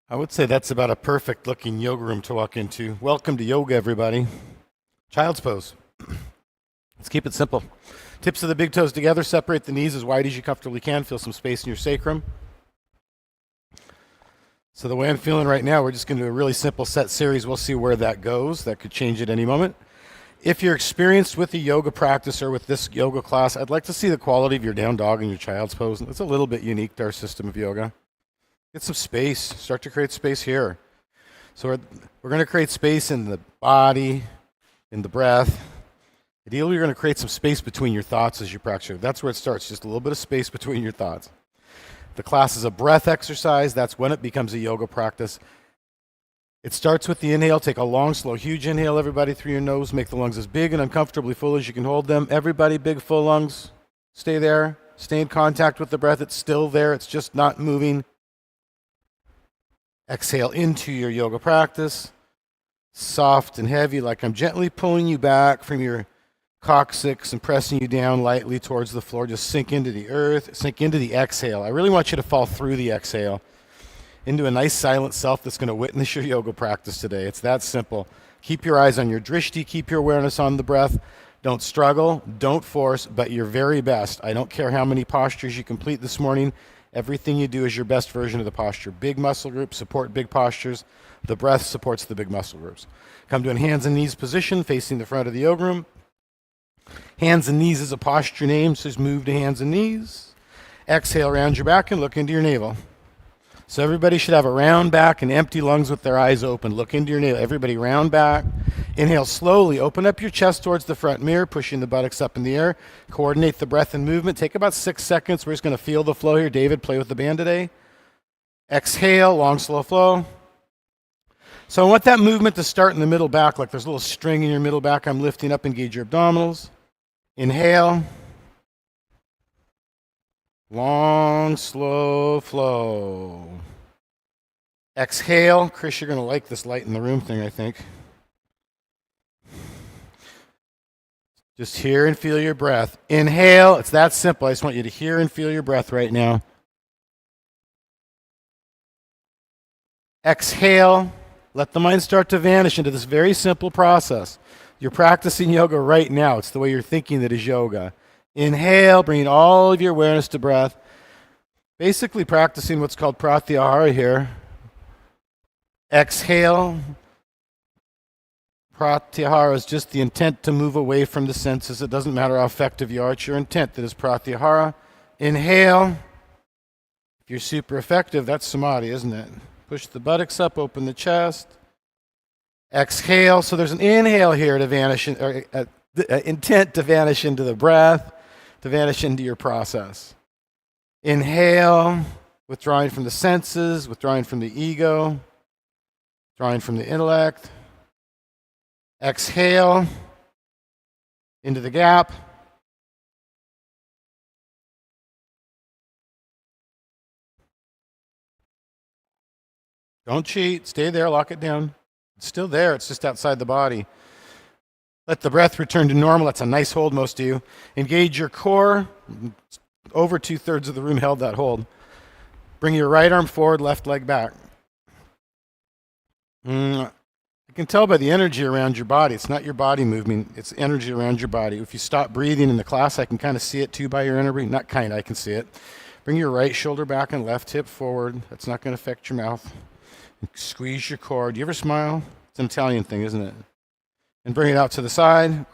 I would say that's about a perfect looking yoga room to walk into. Welcome to yoga, everybody. Child's pose. Let's keep it simple. Tips of the big toes together. Separate the knees as wide as you comfortably can. Feel some space in your sacrum. So the way I'm feeling right now, we're just going to do a really simple set series. We'll see where that goes. That could change at any moment. If you're experienced with the yoga practice or with this yoga class, I'd like to see the quality of your down dog and your child's pose. It's a little bit unique to our system of yoga. Get some space. Start to create space here. So we're going to create space in the body, in the breath. Ideally, you're going to create some space between your thoughts as you practice. That's where it starts, just a little bit of space between your thoughts. The class is a breath exercise. That's when it becomes a yoga practice. It starts with the inhale. Take a long, slow, huge inhale, everybody, through your nose. Make the lungs as big and uncomfortably full as you can hold them. Everybody, big, full lungs. Stay there. Stay in contact with the breath. It's still there. It's just not moving. Exhale into your yoga practice. Soft and heavy, like I'm gently pulling you back from your coccyx and pressing you down lightly towards the floor. Just sink into the earth. Sink into the exhale. I really want you to fall through the exhale into a nice silent self that's going to witness your yoga practice today. It's that simple. Keep your eyes on your drishti. Keep your awareness on the breath. Don't struggle. Don't force, but your very best. I don't care how many postures you complete this morning. Everything you do is your best version of the posture. Big muscle groups support big postures. The breath supports the big muscle groups. Come to a hands and knees position facing the front of the yoga room. Hands and knees is a posture name, so just move to hands and knees. Exhale around your back and look into your navel. So everybody should have a round back and empty lungs with their eyes open. Look into your navel. Everybody round back. Inhale slowly. Open up your chest towards the front mirror, pushing the buttocks up in the air. Coordinate the breath and movement. Take about 6 seconds. We're just going to feel the flow here. David, play with the band today. Exhale, long, slow flow. So I want that movement to start in the middle back, like there's a little string in your middle back. I'm lifting up, engage your abdominals. Inhale. Long, slow flow. Exhale. Chris, you're going to like this light in the room thing, I think. Just hear and feel your breath. Inhale. It's that simple. I just want you to hear and feel your breath right now. Exhale. Let the mind start to vanish into this very simple process. You're practicing yoga right now. It's the way you're thinking that is yoga. Inhale, bringing all of your awareness to breath. Basically practicing what's called pratyahara here. Exhale. Pratyahara is just the intent to move away from the senses. It doesn't matter how effective you are. It's your intent that is pratyahara. Inhale. If you're super effective, that's samadhi, isn't it? Push the buttocks up, open the chest. Exhale. So there's an inhale here to vanish, or intent to vanish into the breath, to vanish into your process. Inhale, withdrawing from the senses, withdrawing from the ego, withdrawing from the intellect. Exhale into the gap. Don't cheat. Stay there. Lock it down. It's still there. It's just outside the body. Let the breath return to normal. That's a nice hold, most of you. Engage your core. Over 2/3 of the room held that hold. Bring your right arm forward, left leg back. You can tell by the energy around your body. It's not your body moving. It's energy around your body. If you stop breathing in the class, I can kind of see it too by your energy. Not kind of, I can see it. Bring your right shoulder back and left hip forward. That's not going to affect your mouth. Squeeze your core. Do you ever smile? It's an Italian thing, isn't it? And bring it out to the side.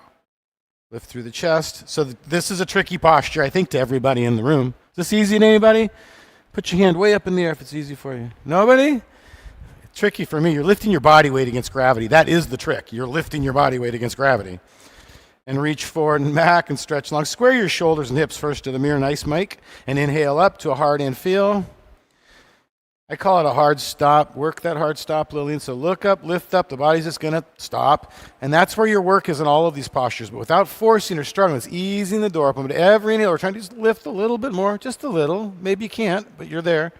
Lift through the chest. So this is a tricky posture, I think, to everybody in the room. Is this easy to anybody? Put your hand way up in the air if it's easy for you. Nobody? It's tricky for me. You're lifting your body weight against gravity. That is the trick. You're lifting your body weight against gravity. And reach forward and back and stretch long. Square your shoulders and hips first to the mirror. Nice, Mike. And inhale up to a hard in feel. I call it a hard stop. Work that hard stop, Lillian. So look up, lift up. The body's just going to stop. And that's where your work is in all of these postures. But without forcing or struggling, it's easing the door open. But every inhale, we're trying to just lift a little bit more. Just a little. Maybe you can't, but you're there.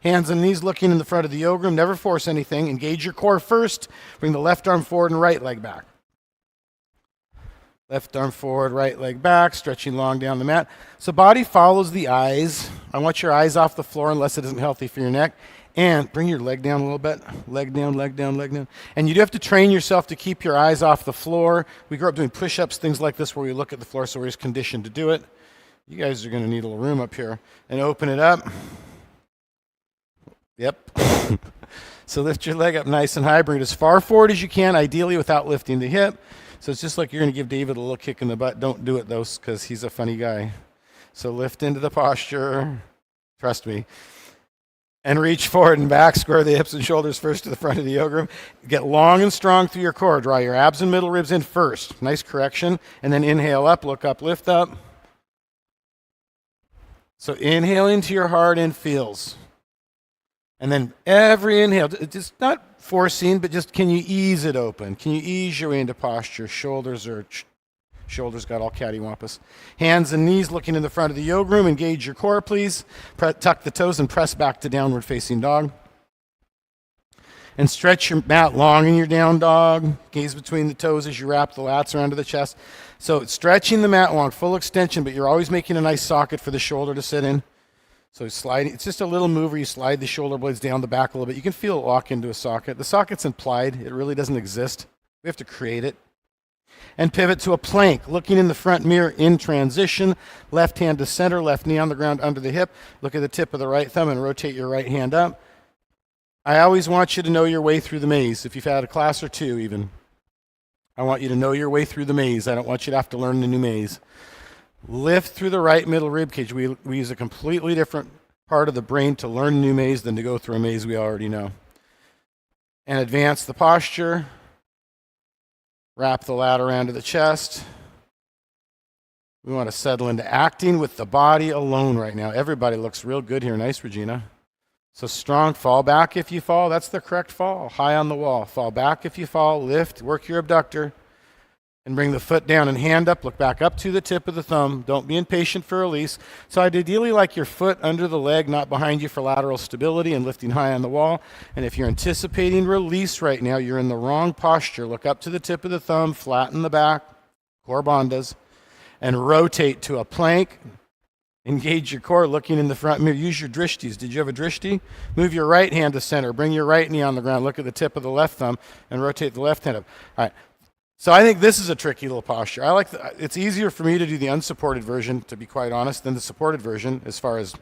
Hands and knees looking in the front of the yoga room. Never force anything. Engage your core first. Bring the left arm forward and right leg back. Left arm forward, right leg back, stretching long down the mat. So body follows the eyes. I want your eyes off the floor unless it isn't healthy for your neck. And bring your leg down a little bit. Leg down, leg down, leg down. And you do have to train yourself to keep your eyes off the floor. We grew up doing push-ups, things like this, where we look at the floor, so we're just conditioned to do it. You guys are going to need a little room up here. And open it up. Yep. So lift your leg up nice and high. Bring it as far forward as you can, ideally without lifting the hip. So it's just like you're going to give David a little kick in the butt. Don't do it, though, because he's a funny guy. So lift into the posture. Trust me. And reach forward and back. Square the hips and shoulders first to the front of the yoga room. Get long and strong through your core. Draw your abs and middle ribs in first. Nice correction. And then inhale up, look up, lift up. So inhale into your heart and feels. And then every inhale, just not forcing, but just can you ease it open? Can you ease your way into posture? Shoulders got all cattywampus. Hands and knees looking in the front of the yoga room. Engage your core, please. Tuck the toes and press back to downward facing dog. And stretch your mat long in your down dog. Gaze between the toes as you wrap the lats around to the chest. So stretching the mat long, full extension, but you're always making a nice socket for the shoulder to sit in. So sliding, it's just a little move where you slide the shoulder blades down the back a little bit. You can feel it lock into a socket. The socket's implied. It really doesn't exist. We have to create it. And pivot to a plank, looking in the front mirror in transition. Left hand to center, left knee on the ground under the hip. Look at the tip of the right thumb and rotate your right hand up. I always want you to know your way through the maze. If you've had a class or two even, I want you to know your way through the maze. I don't want you to have to learn the new maze. Lift through the right middle rib cage. We use a completely different part of the brain to learn a new maze than to go through a maze we already know. And advance the posture. Wrap the lat around to the chest. We want to settle into acting with the body alone right now. Everybody looks real good here. Nice, Regina. So strong. Fall back if you fall. That's the correct fall. High on the wall. Fall back if you fall. Lift. Work your abductor. And bring the foot down and hand up. Look back up to the tip of the thumb. Don't be impatient for release. So I'd ideally like your foot under the leg, not behind you for lateral stability and lifting high on the wall. And if you're anticipating release right now, you're in the wrong posture. Look up to the tip of the thumb, flatten the back, core bandhas, and rotate to a plank. Engage your core, looking in the front mirror. Use your drishtis. Did you have a drishti? Move your right hand to center. Bring your right knee on the ground. Look at the tip of the left thumb and rotate the left hand up. All right. So I think this is a tricky little posture. It's easier for me to do the unsupported version, to be quite honest, than the supported version as far as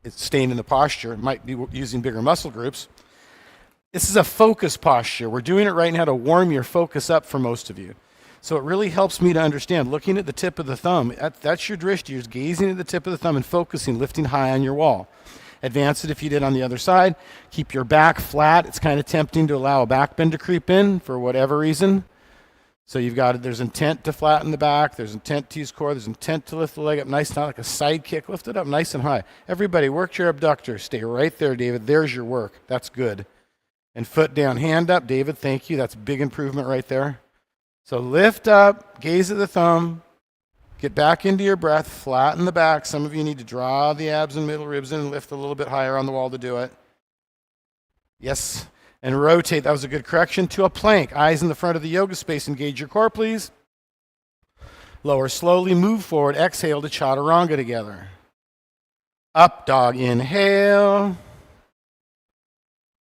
it's staying in the posture. It might be using bigger muscle groups. This is a focus posture. We're doing it right now to warm your focus up for most of you. So it really helps me to understand, looking at the tip of the thumb, that's your drishti. You're gazing at the tip of the thumb and focusing, lifting high on your wall. Advance it if you did on the other side. Keep your back flat. It's kind of tempting to allow a back bend to creep in for whatever reason. So there's intent to flatten the back, there's intent to use core, there's intent to lift the leg up nice, not like a side kick. Lift it up nice and high. Everybody, work your abductor. Stay right there, David. There's your work. That's good. And foot down, hand up. David, thank you. That's big improvement right there. So lift up, gaze at the thumb, get back into your breath, flatten the back. Some of you need to draw the abs and middle ribs in and lift a little bit higher on the wall to do it. Yes. And rotate, that was a good correction, to a plank. Eyes in the front of the yoga space. Engage your core, please. Lower slowly, move forward. Exhale to chaturanga together. Up dog, inhale.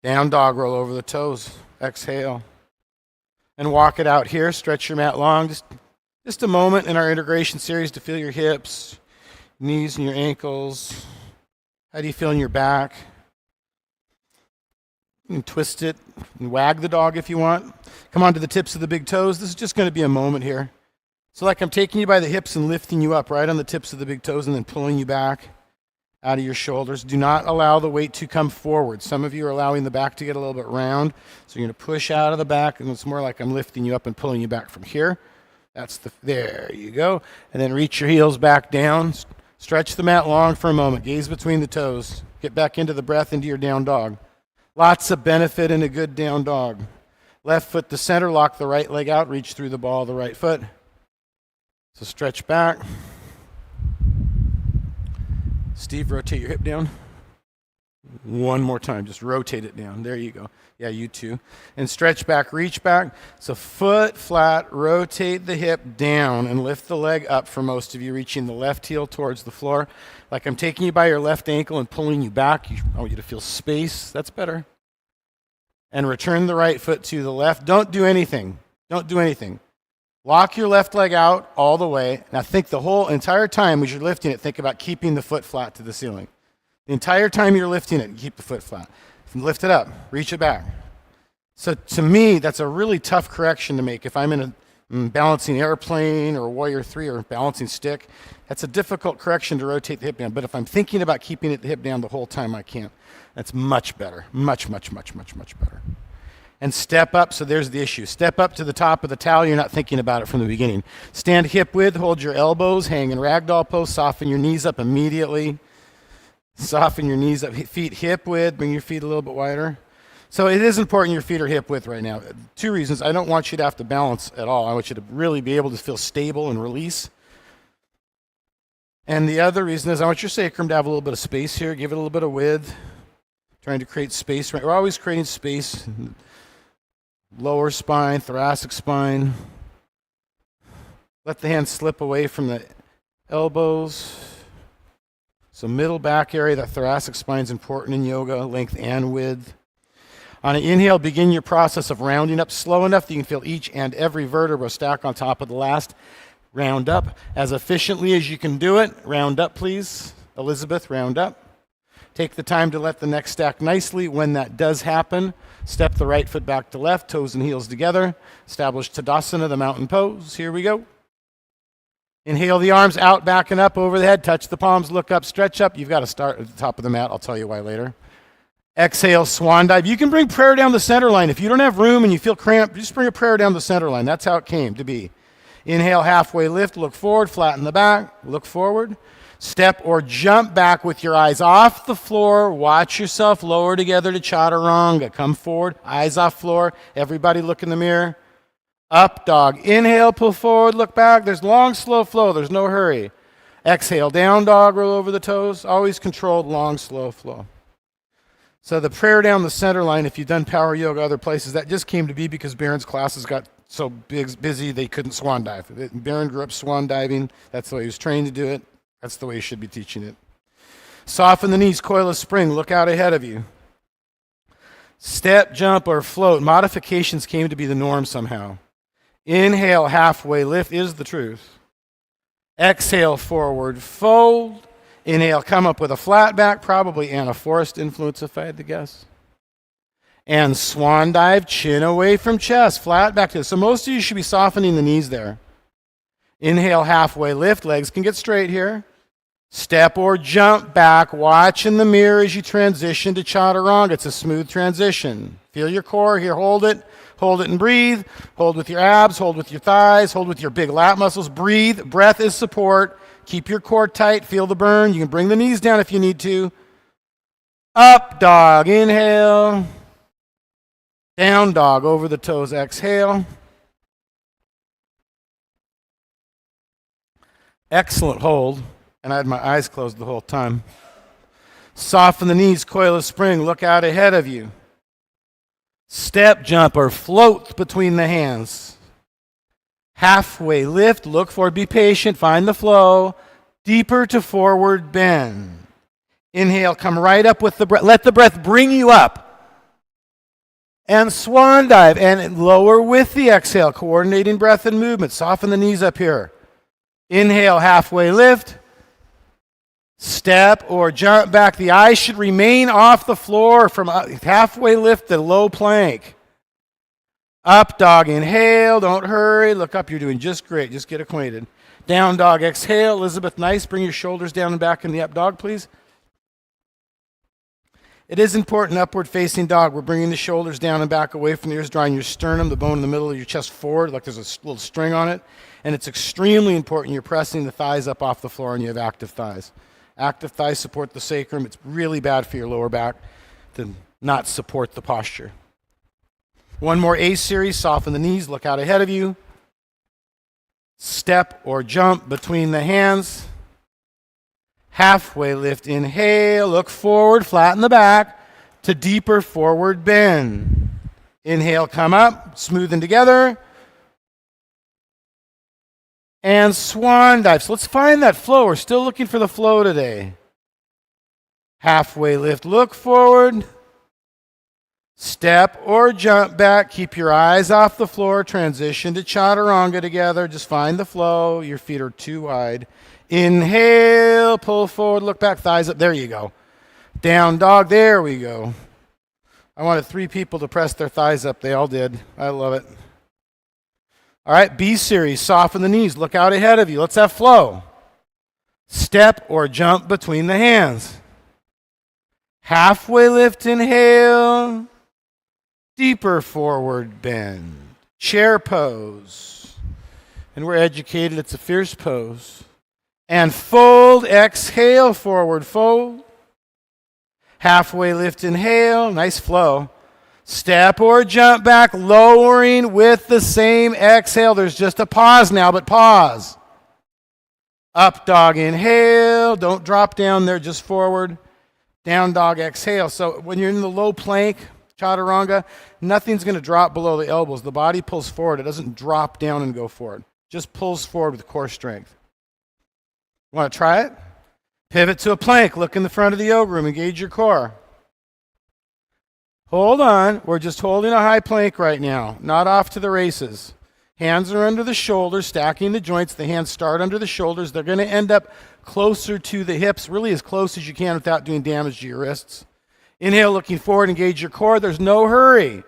Down dog, roll over the toes. Exhale. And walk it out here. Stretch your mat long. Just a moment in our integration series to feel your hips, knees and your ankles. How do you feel in your back? You can twist it and wag the dog if you want. Come on to the tips of the big toes. This is just going to be a moment here. So like I'm taking you by the hips and lifting you up right on the tips of the big toes and then pulling you back out of your shoulders. Do not allow the weight to come forward. Some of you are allowing the back to get a little bit round. So you're going to push out of the back, and it's more like I'm lifting you up and pulling you back from here. There you go. And then reach your heels back down. Stretch the mat long for a moment. Gaze between the toes. Get back into the breath, into your down dog. Lots of benefit in a good down dog. Left foot to center, lock the right leg out, reach through the ball of the right foot. So stretch back. Steve, rotate your hip down. One more time, just rotate it down. There you go. Yeah, you too. And stretch back, reach back. So foot flat, rotate the hip down and lift the leg up for most of you, reaching the left heel towards the floor. Like I'm taking you by your left ankle and pulling you back. I want you to feel space. That's better. And return the right foot to the left. Don't do anything. Don't do anything. Lock your left leg out all the way. Now think the whole entire time as you're lifting it, think about keeping the foot flat to the ceiling. The entire time you're lifting it, keep the foot flat. Lift it up, reach it back. So to me, that's a really tough correction to make. If I'm in a balancing airplane or Warrior 3 or balancing stick, that's a difficult correction to rotate the hip down. But if I'm thinking about keeping the hip down the whole time, I can't. That's much better. Much, much, much, much, much better. And step up, so there's the issue. Step up to the top of the towel, you're not thinking about it from the beginning. Stand hip width, hold your elbows, hang in ragdoll pose, soften your knees up immediately. Soften your knees up, feet hip width, bring your feet a little bit wider. So it is important your feet are hip width right now. 2 reasons. I don't want you to have to balance at all. I want you to really be able to feel stable and release. And the other reason is I want your sacrum to have a little bit of space here. Give it a little bit of width. Trying to create space. We're always creating space. Lower spine, thoracic spine. Let the hands slip away from the elbows. So middle back area, that thoracic spine is important in yoga, length and width. On an inhale, begin your process of rounding up slow enough that you can feel each and every vertebra stack on top of the last. Round up as efficiently as you can do it. Round up, please. Elizabeth, round up. Take the time to let the neck stack nicely. When that does happen, step the right foot back to left, toes and heels together. Establish Tadasana, the mountain pose. Here we go. Inhale the arms out, back and up over the head. Touch the palms, look up, stretch up. You've got to start at the top of the mat. I'll tell you why later. Exhale, swan dive. You can bring prayer down the center line. If you don't have room and you feel cramped, just bring a prayer down the center line. That's how it came to be. Inhale, halfway lift, look forward, flatten the back, look forward. Step or jump back with your eyes off the floor. Watch yourself lower together to chaturanga. Come forward, eyes off floor. Everybody look in the mirror. Up dog. Inhale, pull forward, look back. There's long, slow flow. There's no hurry. Exhale, down dog, roll over the toes. Always controlled, long, slow flow. So the prayer down the center line, if you've done power yoga other places, that just came to be because Baron's classes got so busy they couldn't swan dive. Baron grew up swan diving. That's the way he was trained to do it. That's the way you should be teaching it. Soften the knees, coil a spring, look out ahead of you. Step, jump, or float. Modifications came to be the norm somehow. Inhale, halfway lift is the truth. Exhale, forward fold. Inhale, come up with a flat back, probably Anna Forrest influence if I had to guess. And swan dive, chin away from chest, flat back to. So most of you should be softening the knees there. Inhale, halfway lift, legs can get straight here. Step or jump back, watch in the mirror as you transition to chaturanga. It's a smooth transition. Feel your core here, hold it and breathe. Hold with your abs, hold with your thighs, hold with your big lat muscles. Breathe, breath is support. Keep your core tight, feel the burn. You can bring the knees down if you need to. Up dog, inhale. Down dog, over the toes, exhale. Excellent hold. And I had my eyes closed the whole time. Soften the knees, coil a spring, look out ahead of you. Step, jump, or float between the hands. Halfway lift, look forward, be patient, find the flow. Deeper to forward bend. Inhale, come right up with the breath. Let the breath bring you up. And swan dive, and lower with the exhale, coordinating breath and movement. Soften the knees up here. Inhale, halfway lift. Step or jump back. The eyes should remain off the floor from halfway lift to low plank. Up dog, inhale, don't hurry. Look up, you're doing just great. Just get acquainted. Down dog, exhale. Elizabeth, nice. Bring your shoulders down and back in the up dog, please. It is important, upward facing dog. We're bringing the shoulders down and back away from the ears, drawing your sternum, the bone in the middle of your chest forward, like there's a little string on it. And it's extremely important you're pressing the thighs up off the floor and you have active thighs. Active thighs support the sacrum. It's really bad for your lower back to not support the posture. One more A series, soften the knees, look out ahead of you. Step or jump between the hands. Halfway lift, inhale, look forward, flatten the back to deeper forward bend. Inhale, come up, smoothing together. And swan dive. So let's find that flow. We're still looking for the flow today. Halfway lift, look forward. Step or jump back. Keep your eyes off the floor. Transition to chaturanga together. Just find the flow. Your feet are too wide. Inhale, pull forward, look back, thighs up. There you go. Down dog. There we go. I wanted 3 people to press their thighs up. They all did. I love it. All right, B series. Soften the knees. Look out ahead of you. Let's have flow. Step or jump between the hands. Halfway lift, inhale. Deeper forward bend. Chair pose. And we're educated. It's a fierce pose. And fold. Exhale, forward fold. Halfway lift, inhale. Nice flow. Step or jump back, lowering with the same exhale. There's just a pause now, but pause. Up dog, inhale. Don't drop down there, just forward. Down dog, exhale. So when you're in the low plank, chaturanga, nothing's going to drop below the elbows. The body pulls forward. It doesn't drop down and go forward. Just pulls forward with core strength. Want to try it? Pivot to a plank. Look in the front of the yoga room. Engage your core. Hold on. We're just holding a high plank right now. Not off to the races. Hands are under the shoulders, stacking the joints. The hands start under the shoulders. They're going to end up closer to the hips, really as close as you can without doing damage to your wrists. Inhale, looking forward. Engage your core. There's no hurry.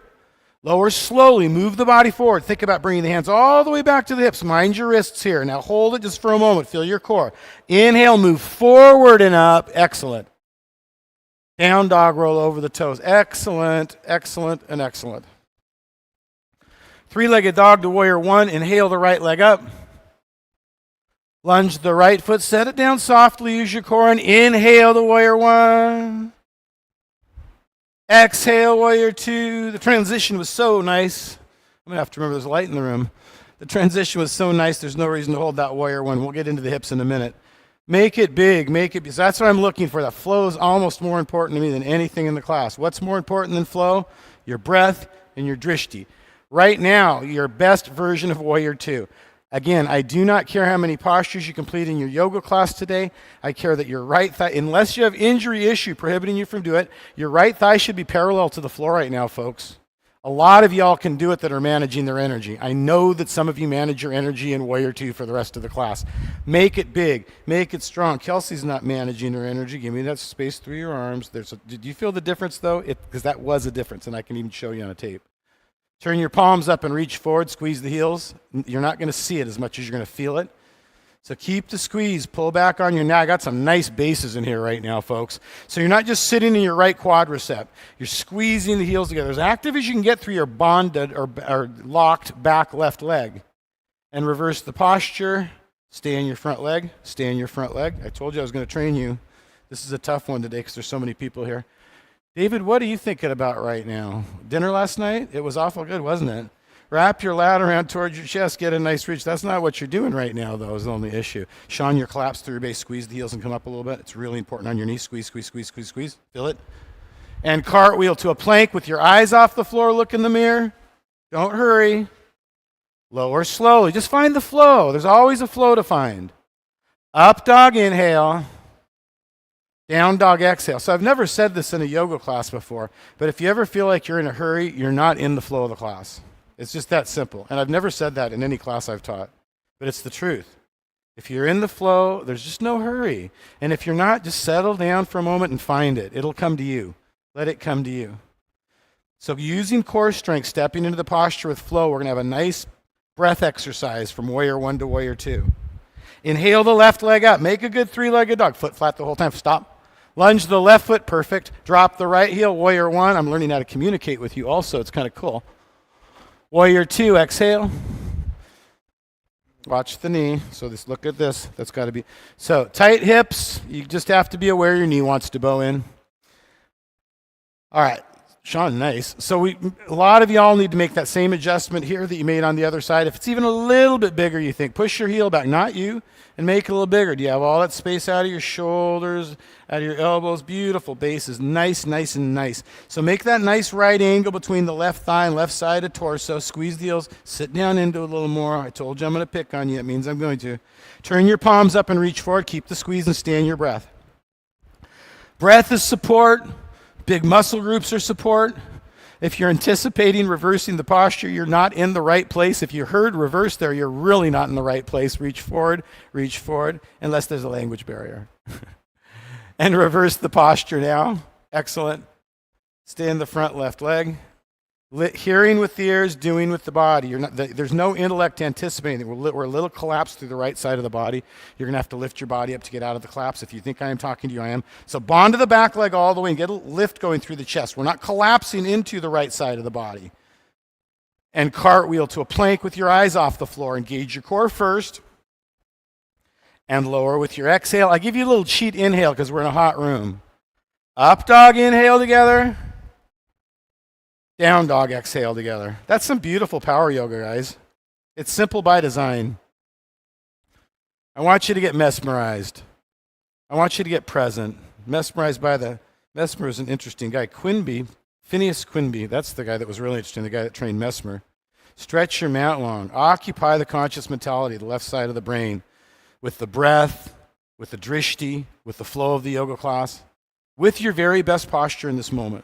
Lower slowly. Move the body forward. Think about bringing the hands all the way back to the hips. Mind your wrists here. Now hold it just for a moment. Feel your core. Inhale, move forward and up. Excellent. Down dog, roll over the toes. Excellent, excellent, and excellent. 3-legged dog to warrior 1. Inhale the right leg up. Lunge the right foot. Set it down softly. Use your core and inhale the warrior 1. Exhale, warrior 2. The transition was so nice. I'm going to have to remember there's light in the room. The transition was so nice, there's no reason to hold that warrior 1. We'll get into the hips in a minute. Make it big, make it big. So that's what I'm looking for. That flow is almost more important to me than anything in the class. What's more important than flow? Your breath and your drishti. Right now, your best version of warrior 2. Again, I do not care how many postures you complete in your yoga class today. I care that your right thigh, unless you have injury issue prohibiting you from doing it, your right thigh should be parallel to the floor right now, folks. A lot of y'all can do it that are managing their energy. I know that some of you manage your energy in warrior 2 for the rest of the class. Make it big. Make it strong. Kelsey's not managing her energy. Give me that space through your arms. Did you feel the difference, though? Because that was a difference, and I can even show you on a tape. Turn your palms up and reach forward. Squeeze the heels. You're not going to see it as much as you're going to feel it. So keep the squeeze. Pull back on your neck. I got some nice bases in here right now, folks. So you're not just sitting in your right quadricep. You're squeezing the heels together as active as you can get through your bonded or locked back left leg. And reverse the posture. Stay in your front leg. Stay in your front leg. I told you I was going to train you. This is a tough one today because there's so many people here. David, what are you thinking about right now? Dinner last night? It was awful good, wasn't it? Wrap your lat around towards your chest, get a nice reach. That's not what you're doing right now, though, is the only issue. Sean, your collapse through your base. Squeeze the heels and come up a little bit. It's really important on your knees. Squeeze, squeeze, squeeze, squeeze, squeeze. Feel it. And cartwheel to a plank with your eyes off the floor. Look in the mirror. Don't hurry. Lower slowly. Just find the flow. There's always a flow to find. Up dog, inhale. Down dog, exhale. So I've never said this in a yoga class before, but if you ever feel like you're in a hurry, you're not in the flow of the class. It's just that simple. And I've never said that in any class I've taught, but it's the truth. If you're in the flow, there's just no hurry. And if you're not, just settle down for a moment and find it. It'll come to you. Let it come to you. So using core strength, stepping into the posture with flow, we're going to have a nice breath exercise from warrior 1 to warrior 2. Inhale the left leg up. Make a good 3-legged dog. Foot flat the whole time. Stop. Lunge the left foot, perfect. Drop the right heel, warrior 1. I'm learning how to communicate with you also. It's kind of cool. Warrior 2, exhale. Watch the knee. So look at this. That's got to be. So tight hips. You just have to be aware your knee wants to bow in. All right. Sean, nice. So a lot of y'all need to make that same adjustment here that you made on the other side. If it's even a little bit bigger, you think, push your heel back, not you, and make it a little bigger. Do you have all that space out of your shoulders, out of your elbows? Beautiful. Base is nice, nice, and nice. So make that nice right angle between the left thigh and left side of torso. Squeeze the heels. Sit down into it a little more. I told you I'm going to pick on you. It means I'm going to. Turn your palms up and reach forward. Keep the squeeze and stay in your breath. Breath is support. Big muscle groups are support. If you're anticipating reversing the posture, you're not in the right place. If you heard reverse there, you're really not in the right place. Reach forward, unless there's a language barrier. And reverse the posture now. Excellent. Stay in the front left leg. Hearing with the ears, doing with the body. There's no intellect to anticipate anything. We're a little collapsed through the right side of the body. You're going to have to lift your body up to get out of the collapse. If you think I am talking to you, I am. So bond to the back leg all the way and get a lift going through the chest. We're not collapsing into the right side of the body. And cartwheel to a plank with your eyes off the floor. Engage your core first. And lower with your exhale. I give you a little cheat inhale because we're in a hot room. Up dog inhale together. Down dog exhale together. That's some beautiful power yoga, guys. It's simple by design. I want you to get mesmerized. I want you to get present. Mesmer is an interesting guy. Phineas Quinby, that's the guy that was really interesting, the guy that trained Mesmer. Stretch your mat long. Occupy the conscious mentality, the left side of the brain, with the breath, with the drishti, with the flow of the yoga class, with your very best posture in this moment.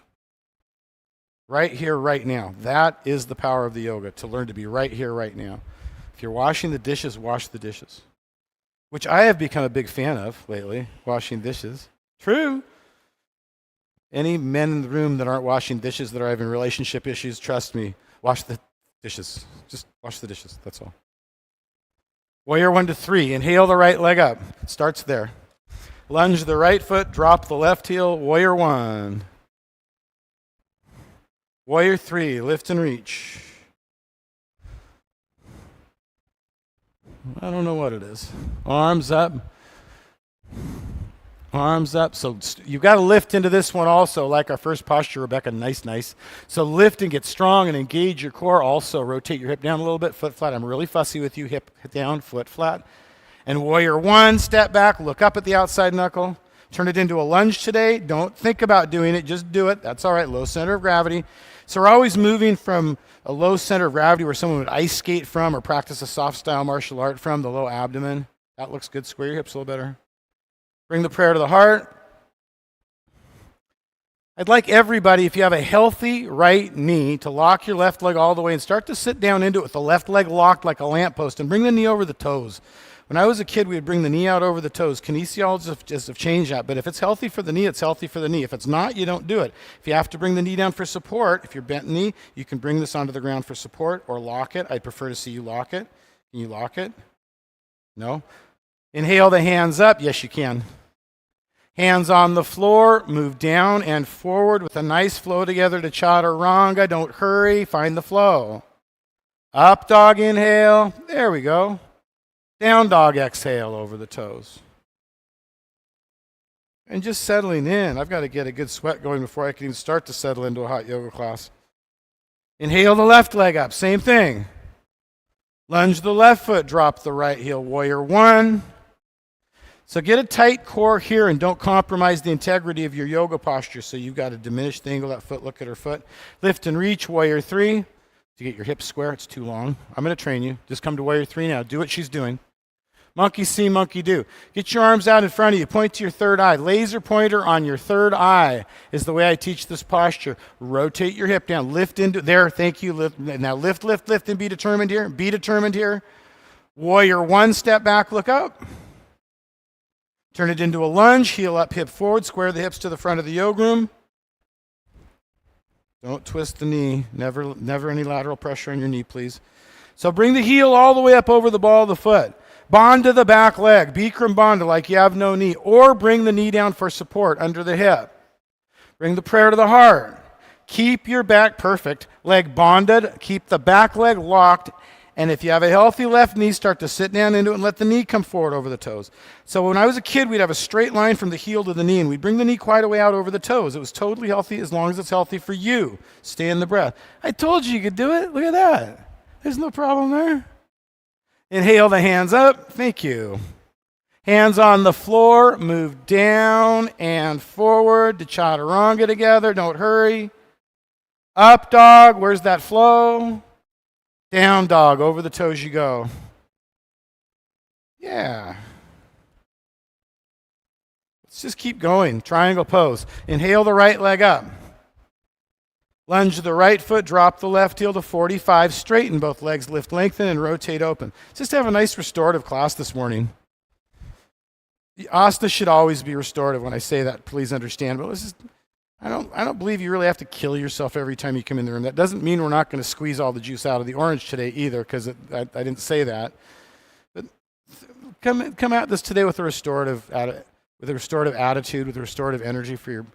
Right here, right now. That is the power of the yoga, to learn to be right here, right now. If you're washing the dishes, wash the dishes. Which I have become a big fan of lately, washing dishes. True. Any men in the room that aren't washing dishes, that are having relationship issues, trust me, wash the dishes. Just wash the dishes, that's all. Warrior 1 to 3. Inhale the right leg up. It starts there. Lunge the right foot, drop the left heel. Warrior 1. Warrior 3, lift and reach. I don't know what it is. Arms up. Arms up. So you've got to lift into this one also, like our first posture, Rebecca. Nice, nice. So lift and get strong and engage your core. Also rotate your hip down a little bit, foot flat. I'm really fussy with you. Hip down, foot flat. And warrior 1, step back, look up at the outside knuckle. Turn it into a lunge today. Don't think about doing it. Just do it. That's all right. Low center of gravity. So we're always moving from a low center of gravity where someone would ice skate from or practice a soft style martial art from, the low abdomen. That looks good. Square your hips a little better. Bring the prayer to the heart. I'd like everybody, if you have a healthy right knee, to lock your left leg all the way and start to sit down into it with the left leg locked like a lamppost and bring the knee over the toes. When I was a kid, we would bring the knee out over the toes. Kinesiologists have changed that, but if it's healthy for the knee, it's healthy for the knee. If it's not, you don't do it. If you have to bring the knee down for support, if you're bent knee, you can bring this onto the ground for support or lock it. I'd prefer to see you lock it. Can you lock it? No? Inhale the hands up. Yes, you can. Hands on the floor, move down and forward with a nice flow together to chaturanga. Don't hurry, find the flow. Up dog inhale. There we go. Down dog exhale over the toes. And just settling in. I've got to get a good sweat going before I can even start to settle into a hot yoga class. Inhale the left leg up. Same thing. Lunge the left foot. Drop the right heel. Warrior 1. So get a tight core here and don't compromise the integrity of your yoga posture. So you've got to diminish the angle of that foot. Look at her foot. Lift and reach. Warrior 3. To get your hips square. It's too long. I'm going to train you. Just come to warrior 3 now. Do what she's doing. Monkey see, monkey do. Get your arms out in front of you. Point to your third eye. Laser pointer on your third eye is the way I teach this posture. Rotate your hip down. Lift into there. Thank you. Lift. Now lift, lift, lift, and be determined here. Be determined here. Warrior 1, step back, look up. Turn it into a lunge. Heel up, hip forward. Square the hips to the front of the yoga room. Don't twist the knee. Never any lateral pressure on your knee, please. So bring the heel all the way up over the ball of the foot. Bond to the back leg. Bikram Bandha like you have no knee. Or bring the knee down for support under the hip. Bring the prayer to the heart. Keep your back perfect. Leg bonded. Keep the back leg locked. And if you have a healthy left knee, start to sit down into it and let the knee come forward over the toes. So when I was a kid, we'd have a straight line from the heel to the knee, and we'd bring the knee quite a way out over the toes. It was totally healthy as long as it's healthy for you. Stay in the breath. I told you could do it. Look at that. There's no problem there. Inhale the hands up. Thank you. Hands on the floor. Move down and forward to chaturanga together. Don't hurry. Up dog. Where's that flow? Down dog, over the toes you go. Yeah. Let's just keep going. Triangle pose. Inhale the right leg up. Lunge the right foot, drop the left heel to 45. Straighten both legs, lift, lengthen, and rotate open. Just have a nice restorative class this morning. The asana should always be restorative. When I say that, please understand. But let's just... I don't believe you really have to kill yourself every time you come in the room. That doesn't mean we're not going to squeeze all the juice out of the orange today either, because I didn't say that. But come at this today with a restorative attitude, with a restorative energy for your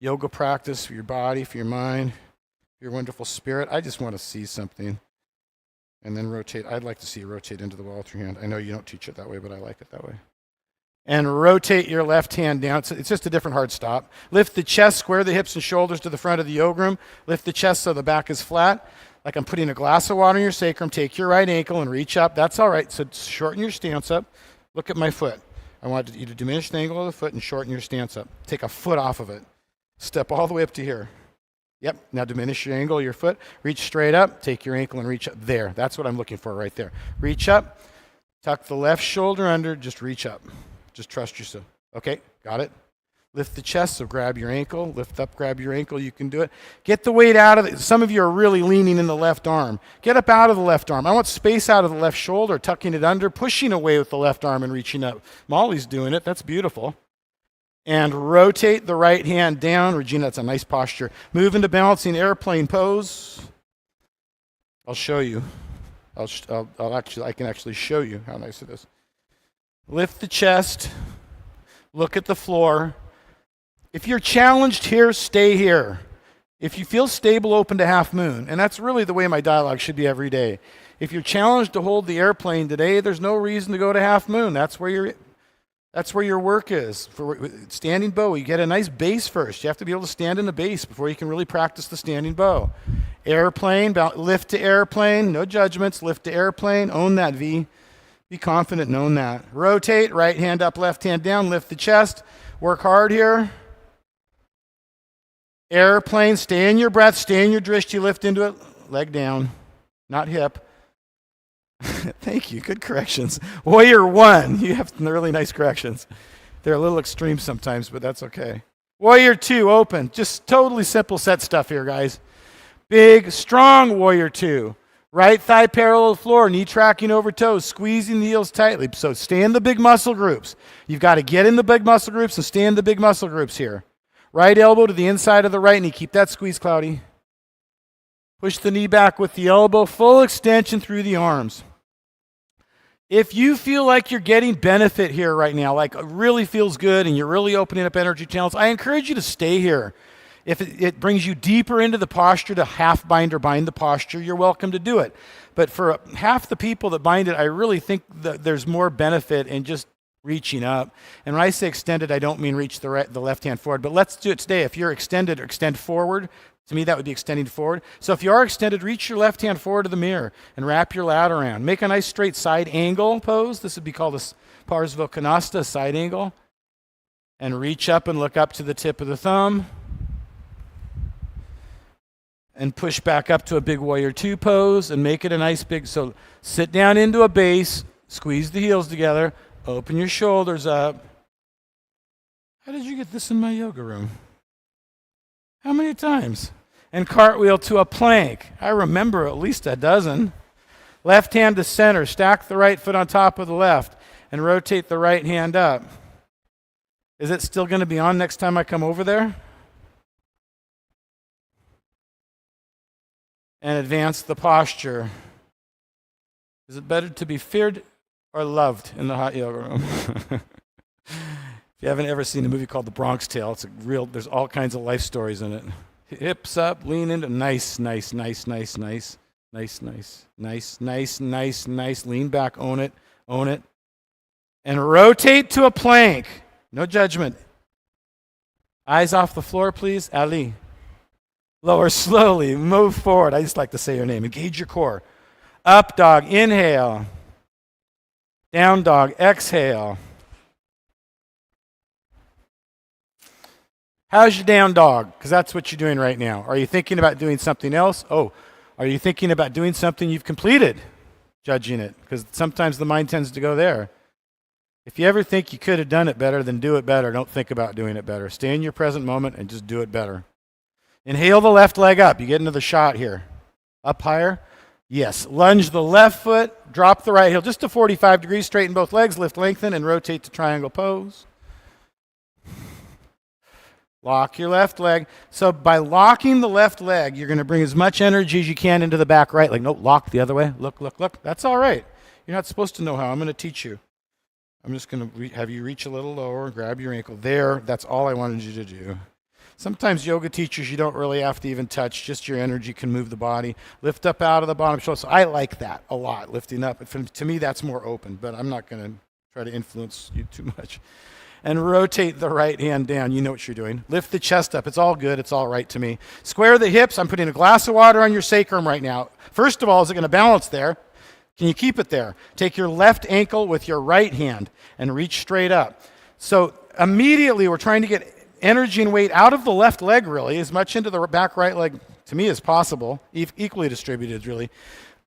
yoga practice, for your body, for your mind, for your wonderful spirit. I just want to see something. And then rotate. I'd like to see you rotate into the wall with your hand. I know you don't teach it that way, but I like it that way. And rotate your left hand down. It's just a different hard stop. Lift the chest, square the hips and shoulders to the front of the yoga room. Lift the chest so the back is flat. Like I'm putting a glass of water in your sacrum. Take your right ankle and reach up. That's all right. So shorten your stance up. Look at my foot. I want you to diminish the angle of the foot and shorten your stance up. Take a foot off of it. Step all the way up to here. Yep. Now diminish your angle of your foot. Reach straight up. Take your ankle and reach up. There. That's what I'm looking for right there. Reach up. Tuck the left shoulder under. Just reach up. Just trust yourself. Okay, got it? Lift the chest, so grab your ankle. Lift up, grab your ankle. You can do it. Get the weight out of it. Some of you are really leaning in the left arm. Get up out of the left arm. I want space out of the left shoulder, tucking it under, pushing away with the left arm and reaching up. Molly's doing it. That's beautiful. And rotate the right hand down. Regina, that's a nice posture. Move into balancing airplane pose. I'll show you. I can actually show you how nice it is. Lift the chest, look at the floor. If you're challenged here, stay here. If you feel stable, open to half moon. And that's really the way my dialogue should be every day. If you're challenged to hold the airplane today, there's no reason to go to half moon. That's where your work is. For standing bow, you get a nice base first. You have to be able to stand in the base before you can really practice the standing bow. Airplane, lift to airplane, no judgments, lift to airplane, own that V. Be confident and own that. Rotate, right hand up, left hand down, lift the chest. Work hard here. Airplane, stay in your breath, stay in your drishti, lift into it. Leg down, not hip. Thank you, good corrections. Warrior 1, you have some really nice corrections. They're a little extreme sometimes, but that's okay. Warrior 2, open. Just totally simple set stuff here, guys. Big, strong warrior 2. Right thigh parallel to the floor, knee tracking over toes, squeezing the heels tightly. So stay in the big muscle groups. You've got to get in the big muscle groups and stay in the big muscle groups here. Right elbow to the inside of the right knee. Keep that squeeze, Cloudy. Push the knee back with the elbow, full extension through the arms. If you feel like you're getting benefit here right now, like it really feels good and you're really opening up energy channels, I encourage you to stay here. If it brings you deeper into the posture to half bind or bind the posture, you're welcome to do it. But for half the people that bind it, I really think that there's more benefit in just reaching up. And when I say extended, I don't mean reach the left hand forward. But let's do it today. If you're extended or extend forward, to me that would be extending forward. So if you are extended, reach your left hand forward to the mirror and wrap your lat around. Make a nice straight side angle pose. This would be called a Parsvakonasta, side angle. And reach up and look up to the tip of the thumb. And push back up to a big warrior 2 pose and make it a nice big, so sit down into a base, squeeze the heels together, open your shoulders up. How did you get this in my yoga room? How many times? And cartwheel to a plank. I remember at least a dozen. Left hand to center, stack the right foot on top of the left and rotate the right hand up. Is it still going to be on next time I come over there? And advance the posture. Is it better to be feared or loved in the hot yoga room? If you haven't ever seen a movie called The Bronx Tale, it's there's all kinds of life stories in it. Hips up, lean into, nice. Nice, nice, nice, nice, nice, nice. Lean back, own it, own it. And rotate to a plank. No judgment. Eyes off the floor, please. Ali. Lower slowly, move forward. I just like to say your name. Engage your core. Up dog, inhale. Down dog, exhale. How's your down dog? Because that's what you're doing right now. Are you thinking about doing something else? Oh, are you thinking about doing something you've completed? Judging it. Because sometimes the mind tends to go there. If you ever think you could have done it better, then do it better. Don't think about doing it better. Stay in your present moment and just do it better. Inhale the left leg up. You get into the shot here. Up higher. Yes. Lunge the left foot. Drop the right heel just to 45 degrees. Straighten both legs. Lift, lengthen, and rotate to triangle pose. Lock your left leg. So by locking the left leg, you're going to bring as much energy as you can into the back right leg. No, lock the other way. Look, look, look. That's all right. You're not supposed to know how. I'm going to teach you. I'm just going to have you reach a little lower, grab your ankle. There, that's all I wanted you to do. Sometimes yoga teachers, you don't really have to even touch. Just your energy can move the body. Lift up out of the bottom shoulder. So I like that a lot, lifting up. To me, that's more open, but I'm not going to try to influence you too much. And rotate the right hand down. You know what you're doing. Lift the chest up. It's all good. It's all right to me. Square the hips. I'm putting a glass of water on your sacrum right now. First of all, is it going to balance there? Can you keep it there? Take your left ankle with your right hand and reach straight up. So immediately we're trying to get energy and weight out of the left leg, really, as much into the back right leg, to me, as possible, equally distributed, really.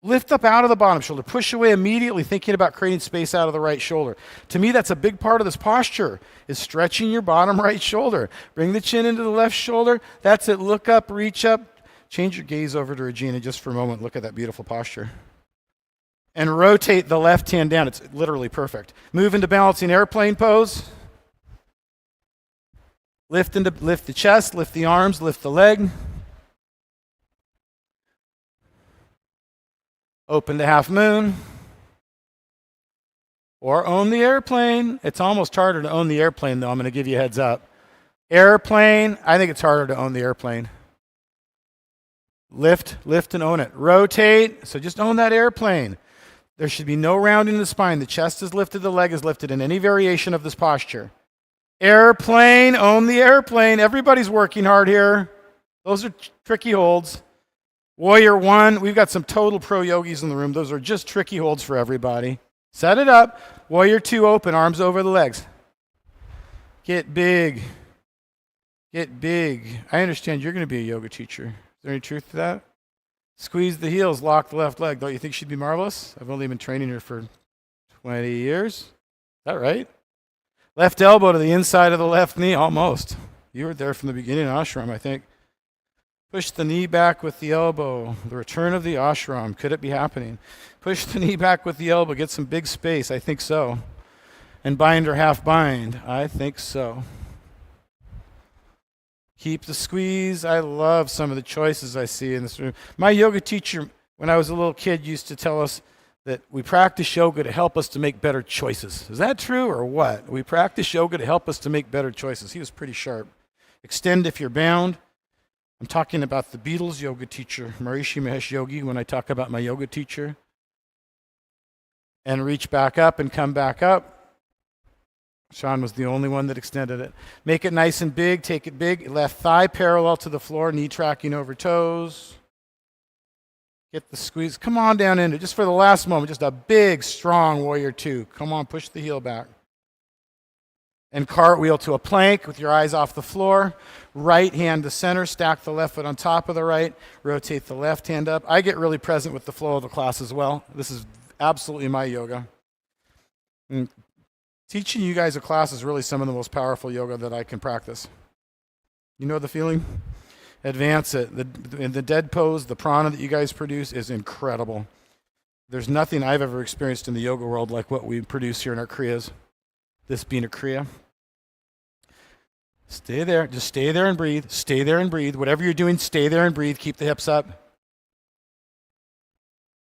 Lift up out of the bottom shoulder. Push away immediately, thinking about creating space out of the right shoulder. To me, that's a big part of this posture, is stretching your bottom right shoulder. Bring the chin into the left shoulder. That's it. Look up, reach up. Change your gaze over to Regina just for a moment. Look at that beautiful posture. And rotate the left hand down. It's literally perfect. Move into balancing airplane pose. Lift the chest, lift the arms, lift the leg. Open to half moon. Or own the airplane. It's almost harder to own the airplane, though. I'm going to give you a heads up. Airplane, I think it's harder to own the airplane. Lift and own it. Rotate, so just own that airplane. There should be no rounding in the spine. The chest is lifted, the leg is lifted in any variation of this posture. Airplane, own the airplane. Everybody's working hard here. Those are tricky holds. Warrior 1, we've got some total pro yogis in the room. Those are just tricky holds for everybody. Set it up. Warrior 2, open, arms over the legs. Get big. Get big. I understand you're going to be a yoga teacher. Is there any truth to that? Squeeze the heels, lock the left leg. Don't you think she'd be marvelous? I've only been training her for 20 years. Is that right? Left elbow to the inside of the left knee, almost. You were there from the beginning of ashram, I think. Push the knee back with the elbow. The return of the ashram. Could it be happening? Push the knee back with the elbow. Get some big space. I think so. And bind or half bind. I think so. Keep the squeeze. I love some of the choices I see in this room. My yoga teacher, when I was a little kid, used to tell us that we practice yoga to help us to make better choices. Is that true or what? We practice yoga to help us to make better choices. He was pretty sharp. Extend if you're bound. I'm talking about the Beatles yoga teacher, Maharishi Mahesh Yogi, when I talk about my yoga teacher. And reach back up and come back up. Sean was the only one that extended it. Make it nice and big. Take it big. Left thigh parallel to the floor, knee tracking over toes. Get the squeeze. Come on down into it. Just for the last moment, just a big, strong warrior 2. Come on, push the heel back. And cartwheel to a plank with your eyes off the floor. Right hand to center. Stack the left foot on top of the right. Rotate the left hand up. I get really present with the flow of the class as well. This is absolutely my yoga. And teaching you guys a class is really some of the most powerful yoga that I can practice. You know the feeling? Advance it. In the dead pose, the prana that you guys produce is incredible. There's nothing I've ever experienced in the yoga world like what we produce here in our kriyas. This being a kriya. Stay there. Just stay there and breathe. Stay there and breathe. Whatever you're doing, stay there and breathe. Keep the hips up.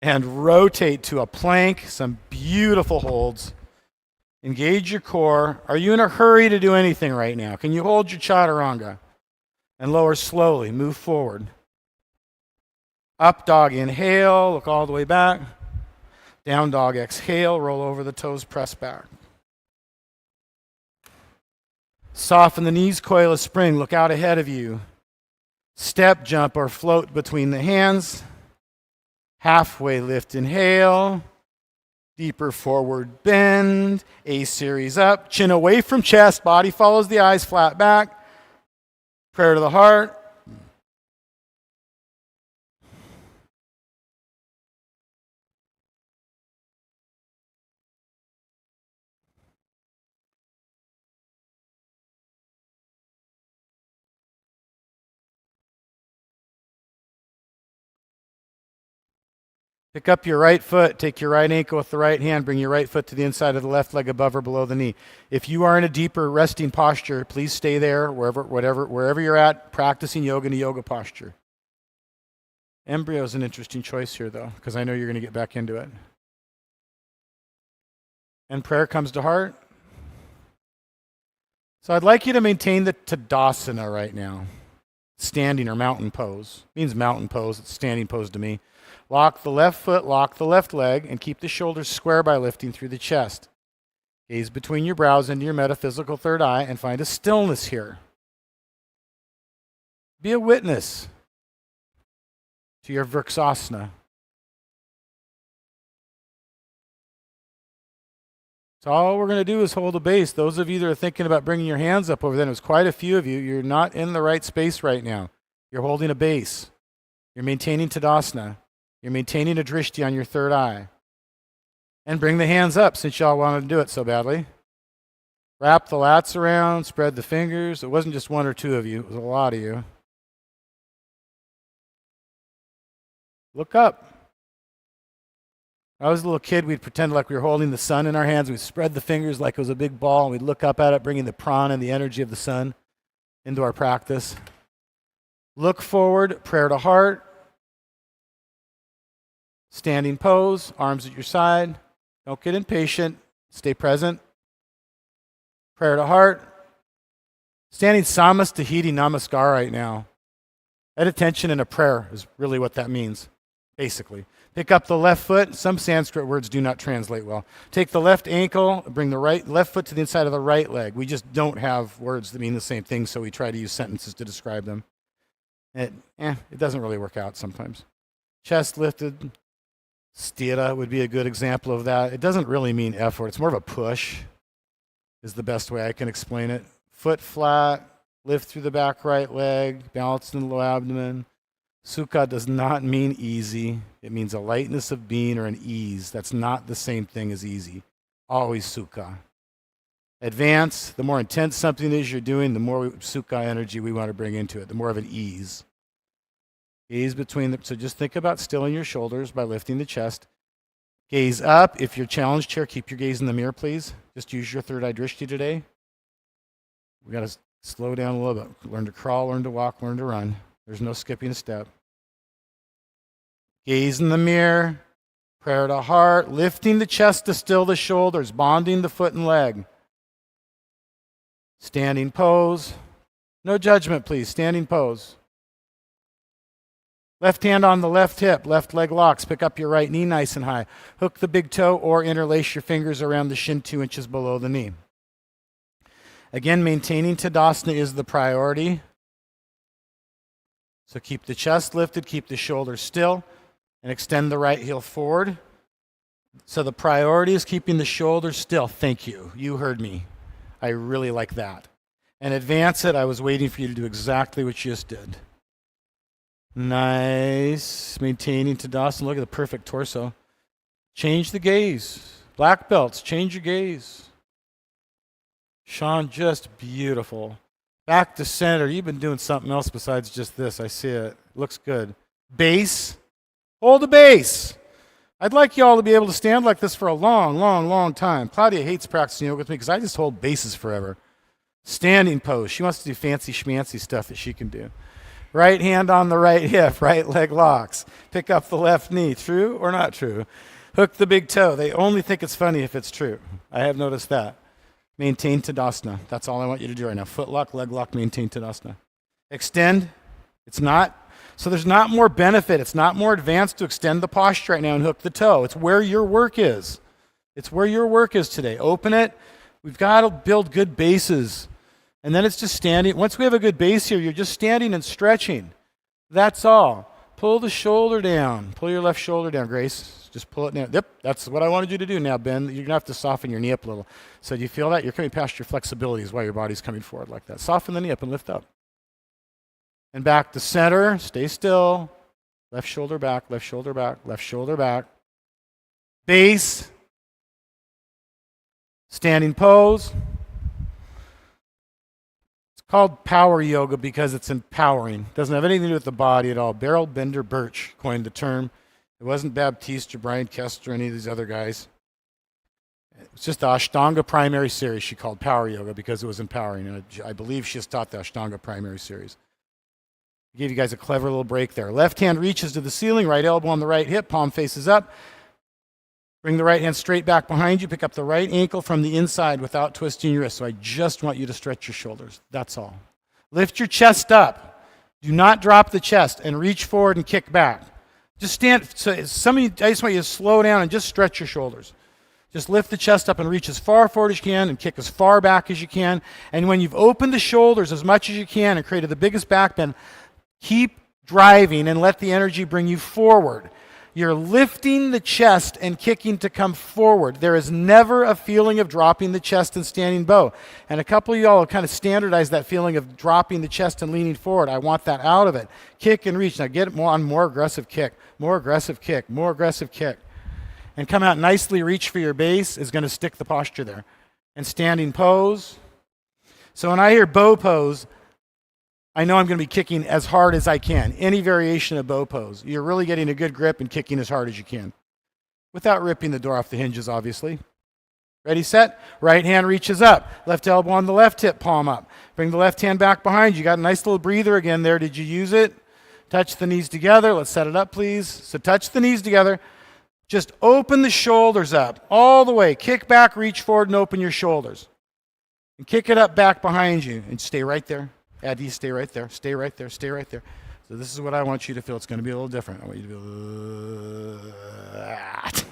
And rotate to a plank. Some beautiful holds. Engage your core. Are you in a hurry to do anything right now? Can you hold your chaturanga? And lower slowly. Move forward. Up dog, inhale, look all the way back. Down dog, exhale, roll over the toes, press back. Soften the knees, coil a spring, look out ahead of you. Step, jump, or float between the hands. Halfway lift, inhale. Deeper forward bend. A series up, chin away from chest, body follows the eyes, flat back. Prayer to the heart. Pick up your right foot, take your right ankle with the right hand, bring your right foot to the inside of the left leg above or below the knee. If you are in a deeper resting posture, please stay there wherever you're at, practicing yoga in a yoga posture. Embryo is an interesting choice here, though, because I know you're going to get back into it. And prayer comes to heart. So I'd like you to maintain the Tadasana right now. Standing or mountain pose. It means mountain pose. It's standing pose to me. Lock the left foot, lock the left leg, and keep the shoulders square by lifting through the chest. Gaze between your brows into your metaphysical third eye and find a stillness here. Be a witness to your Vrksasana. So all we're going to do is hold a base. Those of you that are thinking about bringing your hands up over there, there's quite a few of you, you're not in the right space right now. You're holding a base. You're maintaining Tadasana. You're maintaining a drishti on your third eye. And bring the hands up since y'all wanted to do it so badly. Wrap the lats around, spread the fingers. It wasn't just one or two of you, it was a lot of you. Look up. When I was a little kid, we'd pretend like we were holding the sun in our hands. We'd spread the fingers like it was a big ball, and we'd look up at it, bringing the prana and the energy of the sun into our practice. Look forward, prayer to heart. Standing pose, arms at your side. Don't get impatient. Stay present. Prayer to heart. Standing samastahiti namaskar right now. Meditation and a prayer is really what that means, basically. Pick up the left foot. Some Sanskrit words do not translate well. Take the left ankle, bring the left foot to the inside of the right leg. We just don't have words that mean the same thing, so we try to use sentences to describe them. It doesn't really work out sometimes. Chest lifted. Stira would be a good example of that. It doesn't really mean effort. It's more of a push is the best way I can explain it. Foot flat, lift through the back right leg, balance in the low abdomen. Sukha does not mean easy. It means a lightness of being or an ease. That's not the same thing as easy. Always sukha. Advance, the more intense something is you're doing, the more sukha energy we want to bring into it, the more of an ease. Gaze between the, so just think about stilling your shoulders by lifting the chest. Gaze up. If you're challenged here, keep your gaze in the mirror, please. Just use your third eye drishti today. We got to slow down a little bit. Learn to crawl, learn to walk, learn to run. There's no skipping a step. Gaze in the mirror. Prayer to heart. Lifting the chest to still the shoulders. Bonding the foot and leg. Standing pose. No judgment, please. Standing pose. Left hand on the left hip, left leg locks. Pick up your right knee nice and high. Hook the big toe or interlace your fingers around the shin 2 inches below the knee. Again, maintaining Tadasana is the priority. So keep the chest lifted, keep the shoulders still, and extend the right heel forward. So the priority is keeping the shoulders still. Thank you. You heard me. I really like that. And advance it. I was waiting for you to do exactly what you just did. Nice. Maintaining Tadasana. Look at the perfect torso. Change the gaze. Black belts, change your gaze. Sean, just beautiful. Back to center. You've been doing something else besides just this. I see it. Looks good. Base. Hold the base. I'd like you all to be able to stand like this for a long, long, long time. Claudia hates practicing yoga with me because I just hold bases forever. Standing pose. She wants to do fancy schmancy stuff that she can do. Right hand on the right hip, right leg locks. Pick up the left knee. True or not true? Hook the big toe. They only think it's funny if it's true. I have noticed that. Maintain Tadasana. That's all I want you to do right now. Foot lock, leg lock, maintain Tadasana. Extend. It's not So there's not more benefit. It's not more advanced to extend the posture right now and hook the toe. It's where your work is. It's where your work is today. Open it. We've got to build good bases. And then it's just standing. Once we have a good base here, you're just standing and stretching. That's all. Pull the shoulder down. Pull your left shoulder down, Grace. Just pull it down. Yep, that's what I wanted you to do now, Ben. You're going to have to soften your knee up a little. So do you feel that? You're coming past your flexibility is why your body's coming forward like that. Soften the knee up and lift up. And back to center. Stay still. Left shoulder back, left shoulder back, left shoulder back. Base. Standing pose. It's called power yoga because it's empowering. It doesn't have anything to do with the body at all. Beryl Bender Birch coined the term. It wasn't Baptiste or Brian Kester or any of these other guys. It's just the Ashtanga primary series she called power yoga because it was empowering. And I believe she just taught the Ashtanga primary series. I gave you guys a clever little break there. Left hand reaches to the ceiling, right elbow on the right hip, palm faces up. Bring the right hand straight back behind you. Pick up the right ankle from the inside without twisting your wrist. So I just want you to stretch your shoulders. That's all. Lift your chest up. Do not drop the chest and reach forward and kick back. Just stand. So some of you, I just want you to slow down and just stretch your shoulders. Just lift the chest up and reach as far forward as you can and kick as far back as you can. And when you've opened the shoulders as much as you can and created the biggest back bend, keep driving and let the energy bring you forward. You're lifting the chest and kicking to come forward. There is never a feeling of dropping the chest and standing bow. And a couple of y'all have kind of standardized that feeling of dropping the chest and leaning forward. I want that out of it. Kick and reach. Now get it more aggressive kick. More aggressive kick. More aggressive kick. And come out nicely. Reach for your base is going to stick the posture there. And standing pose. So when I hear bow pose, I know I'm going to be kicking as hard as I can. Any variation of bow pose. You're really getting a good grip and kicking as hard as you can. Without ripping the door off the hinges, obviously. Ready, set? Right hand reaches up. Left elbow on the left hip, palm up. Bring the left hand back behind you. Got a nice little breather again there. Did you use it? Touch the knees together. Let's set it up, please. So touch the knees together. Just open the shoulders up all the way. Kick back, reach forward, and open your shoulders. And kick it up back behind you. And stay right there. Addy, stay right there, stay right there, stay right there. So this is what I want you to feel. It's going to be a little different. I want you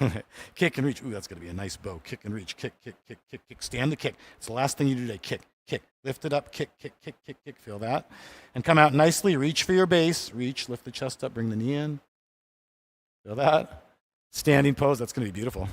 to be kick and reach. Ooh, that's going to be a nice bow. Kick and reach. Kick, kick, kick, kick, kick. Stand the kick. It's the last thing you do today. Kick, kick. Lift it up. Kick, kick, kick, kick, kick. Feel that? And come out nicely. Reach for your base. Reach. Lift the chest up. Bring the knee in. Feel that? Standing pose. That's going to be beautiful.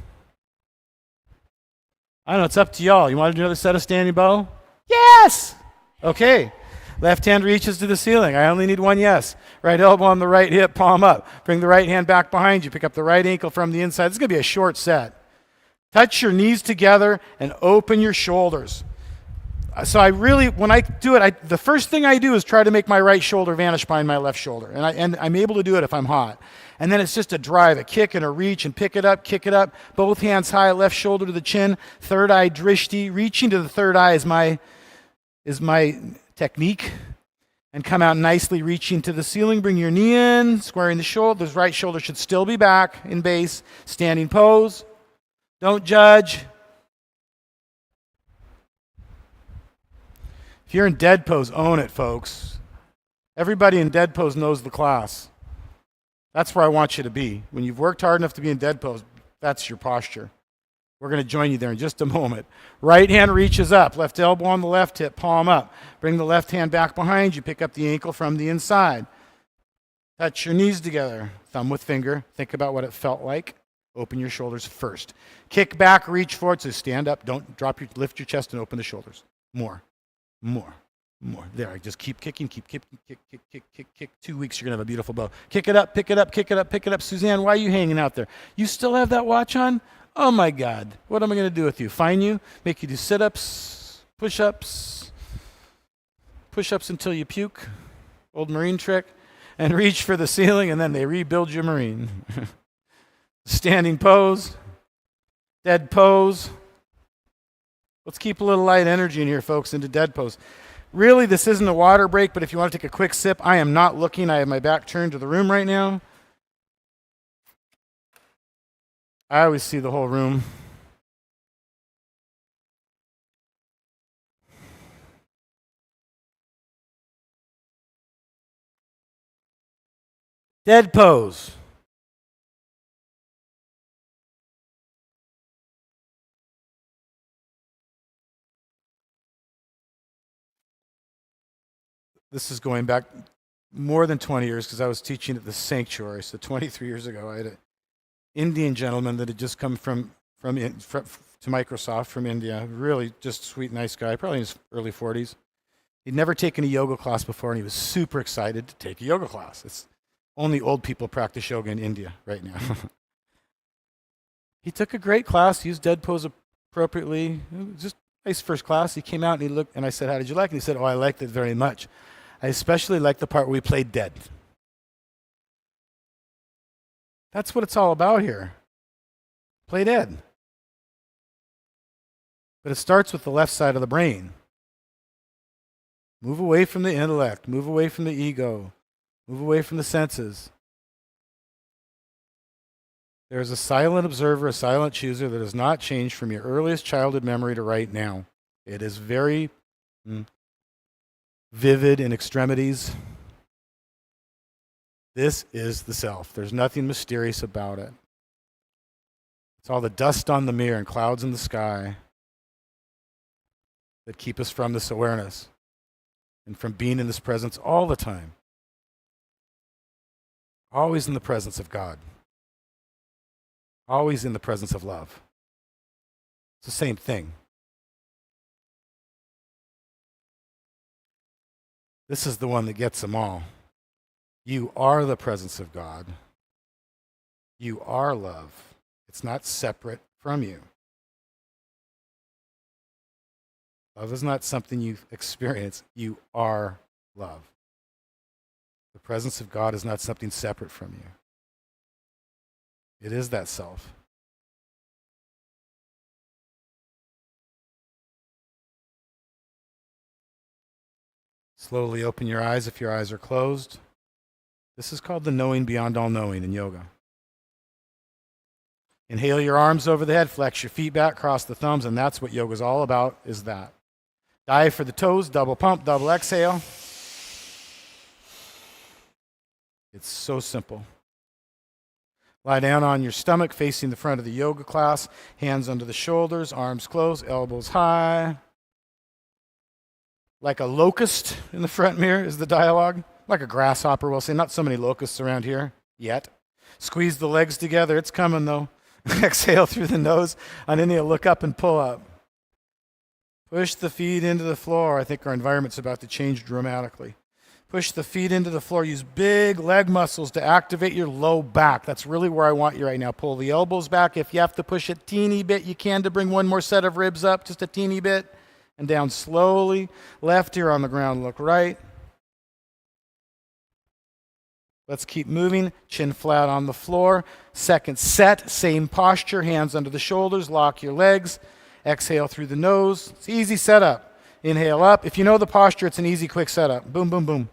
I don't know. It's up to y'all. You want to do another set of standing bow? Yes! Okay. Left hand reaches to the ceiling. I only need one yes. Right elbow on the right hip, palm up. Bring the right hand back behind you. Pick up the right ankle from the inside. This is going to be a short set. Touch your knees together and open your shoulders. So when I do it, the first thing I do is try to make my right shoulder vanish behind my left shoulder. And I'm able to do it if I'm hot. And then it's just a drive, a kick and a reach and pick it up, kick it up. Both hands high, left shoulder to the chin. Third eye drishti. Reaching to the third eye is my technique. And come out nicely, reaching to the ceiling. Bring your knee in, squaring the shoulder. The right shoulder should still be back in base. Standing pose. Don't judge. If you're in dead pose, own it, folks. Everybody in dead pose knows the class. That's where I want you to be. When you've worked hard enough to be in dead pose, that's your posture. We're going to join you there in just a moment. Right hand reaches up. Left elbow on the left hip, palm up. Bring the left hand back behind you. Pick up the ankle from the inside. Touch your knees together. Thumb with finger. Think about what it felt like. Open your shoulders first. Kick back, reach forward. So stand up. Don't drop lift your chest and open the shoulders. More. There, just keep kicking, keep kick. 2 weeks, you're going to have a beautiful bow. Kick it up, pick it up, kick it up, pick it up. Suzanne, why are you hanging out there? You still have that watch on? Oh my God, what am I going to do with you? Fine you, make you do sit-ups, push-ups until you puke, old Marine trick, and reach for the ceiling, and then they rebuild your Marine. Standing pose, dead pose. Let's keep a little light energy in here, folks, into dead pose. Really, this isn't a water break, but if you want to take a quick sip, I am not looking. I have my back turned to the room right now. I always see the whole room. Dead pose. This is going back more than 20 years because I was teaching at the sanctuary. So 23 years ago, I had an Indian gentleman that had just come to Microsoft from India. Really just sweet, nice guy, probably in his early 40s. He'd never taken a yoga class before, and he was super excited to take a yoga class. It's only old people practice yoga in India right now. He took a great class, used dead pose appropriately. It was just nice first class. He came out and he looked, and I said, "How did you like it?" And he said, "Oh, I liked it very much. I especially liked the part where we played dead." That's what it's all about here. Play dead. But it starts with the left side of the brain. Move away from the intellect. Move away from the ego. Move away from the senses. There is a silent observer, a silent chooser that has not changed from your earliest childhood memory to right now. It is very vivid in extremities. This is the self. There's nothing mysterious about it. It's all the dust on the mirror and clouds in the sky that keep us from this awareness and from being in this presence all the time. Always in the presence of God. Always in the presence of love. It's the same thing. This is the one that gets them all. You are the presence of God. You are love. It's not separate from you. Love is not something you experience. You are love. The presence of God is not something separate from you. It is that self. Slowly open your eyes if your eyes are closed. This is called the knowing beyond all knowing in yoga. Inhale your arms over the head, flex your feet back, cross the thumbs, and that's what yoga is all about, is that. Dive for the toes, double pump, double exhale. It's so simple. Lie down on your stomach, facing the front of the yoga class, hands under the shoulders, arms closed, elbows high. Like a locust in the front mirror is the dialogue. Like a grasshopper, we'll say. Not so many locusts around here yet. Squeeze the legs together. It's coming, though. Exhale through the nose. On inhale, look up and pull up. Push the feet into the floor. I think our environment's about to change dramatically. Push the feet into the floor. Use big leg muscles to activate your low back. That's really where I want you right now. Pull the elbows back. If you have to push a teeny bit, you can to bring one more set of ribs up, just a teeny bit. And down slowly. Left ear on the ground, look right. Let's keep moving. Chin flat on the floor. Second set, same posture. Hands under the shoulders. Lock your legs. Exhale through the nose. It's easy setup. Inhale up. If you know the posture, it's an easy, quick setup. Boom, boom, boom.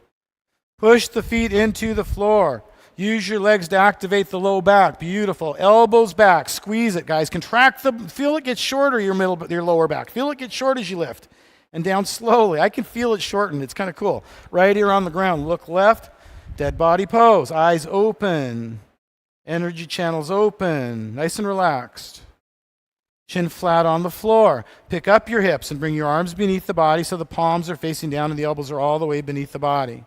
Push the feet into the floor. Use your legs to activate the low back. Beautiful. Elbows back. Squeeze it, guys. Contract the, feel it get shorter, your lower back. Feel it get short as you lift. And down slowly. I can feel it shorten. It's kind of cool. Right ear on the ground. Look left. Dead body pose. Eyes open. Energy channels open. Nice and relaxed. Chin flat on the floor. Pick up your hips and bring your arms beneath the body so the palms are facing down and the elbows are all the way beneath the body.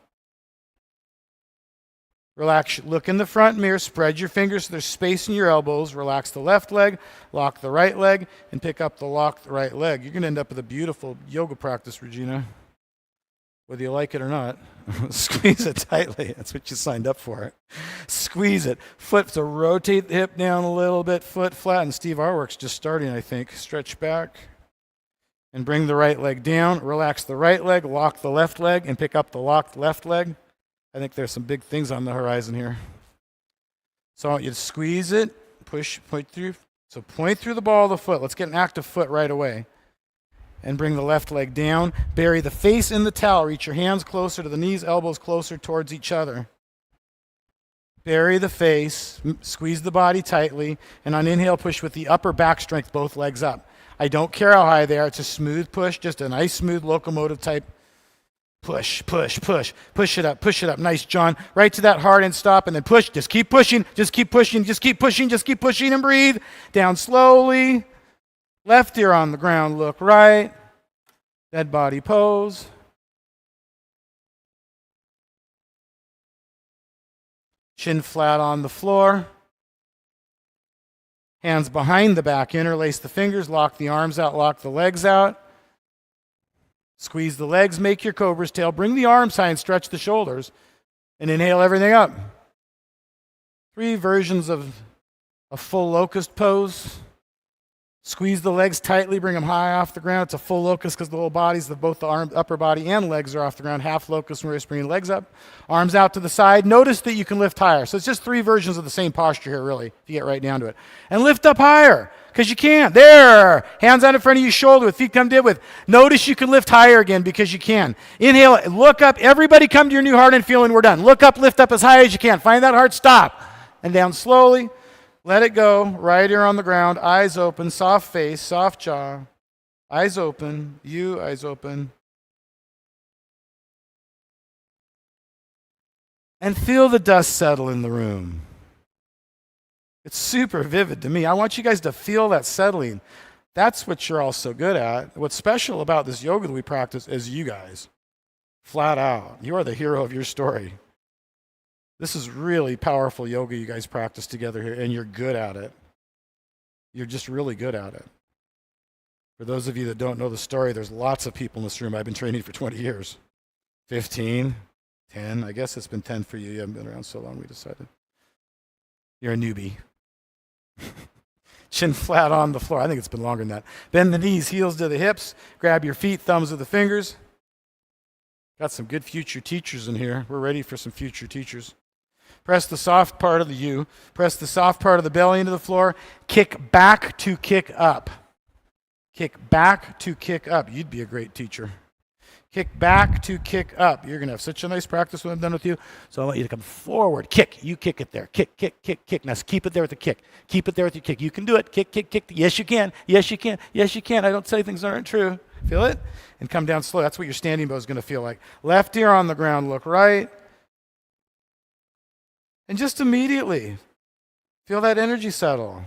Relax. Look in the front mirror. Spread your fingers so there's space in your elbows. Relax the left leg. Lock the right leg. And pick up the locked right leg. You're going to end up with a beautiful yoga practice, Regina. Whether you like it or not. Squeeze it tightly. That's what you signed up for. Squeeze it. Foot, so rotate the hip down a little bit. Foot flat. And Steve, our work's just starting, I think. Stretch back. And bring the right leg down. Relax the right leg. Lock the left leg. And pick up the locked left leg. I think there's some big things on the horizon here. So I want you to squeeze it, push, point through. So point through the ball of the foot. Let's get an active foot right away. And bring the left leg down. Bury the face in the towel. Reach your hands closer to the knees, elbows closer towards each other. Bury the face, squeeze the body tightly, and on inhale, push with the upper back strength, both legs up. I don't care how high they are. It's a smooth push, just a nice, smooth locomotive type Push, push, push. Push it up, push it up. Nice, John. Right to that hard end stop and then push. Just keep pushing, just keep pushing, just keep pushing, just keep pushing and breathe. Down slowly. Left ear on the ground, look right. Dead body pose. Chin flat on the floor. Hands behind the back, interlace the fingers, lock the arms out, lock the legs out. Squeeze the legs, make your cobra's tail. Bring the arms high and stretch the shoulders. And inhale everything up. 3 versions of a full locust pose. Squeeze the legs tightly, bring them high off the ground. It's a full locust because the whole body's, both the upper body and legs are off the ground. Half locust, we're just bringing legs up. Arms out to the side. Notice that you can lift higher. So it's just 3 versions of the same posture here, really, if you get right down to it. And lift up higher. Because you can. There. Hands out in front of your shoulder with feet come did with. Notice you can lift higher again because you can. Inhale. Look up. Everybody come to your new heart and feeling. We're done. Look up. Lift up as high as you can. Find that heart. Stop. And down slowly. Let it go. Right ear on the ground. Eyes open. Soft face. Soft jaw. Eyes open. You. Eyes open. And feel the dust settle in the room. It's super vivid to me. I want you guys to feel that settling. That's what you're all so good at. What's special about this yoga that we practice is you guys. Flat out. You are the hero of your story. This is really powerful yoga you guys practice together here, and you're good at it. You're just really good at it. For those of you that don't know the story, there's lots of people in this room. I've been training for 20 years. 15, 10. I guess it's been 10 for you. You haven't been around so long, we decided. You're a newbie. Chin flat on the floor. I think it's been longer than that. Bend the knees, heels to the hips. Grab your feet, thumbs with the fingers. Got some good future teachers in here. We're ready for some future teachers. Press the soft part of the U. Press the soft part of the belly into the floor. Kick back to kick up. Kick back to kick up. You'd be a great teacher. Kick back to kick up. You're going to have such a nice practice when I'm done with you. So I want you to come forward. Kick. You kick it there. Kick, kick, kick, kick. Now keep it there with the kick. Keep it there with your kick. You can do it. Kick, kick, kick. Yes, you can. Yes, you can. Yes, you can. I don't say things aren't true. Feel it? And come down slow. That's what your standing bow is going to feel like. Left ear on the ground. Look right. And just immediately feel that energy settle.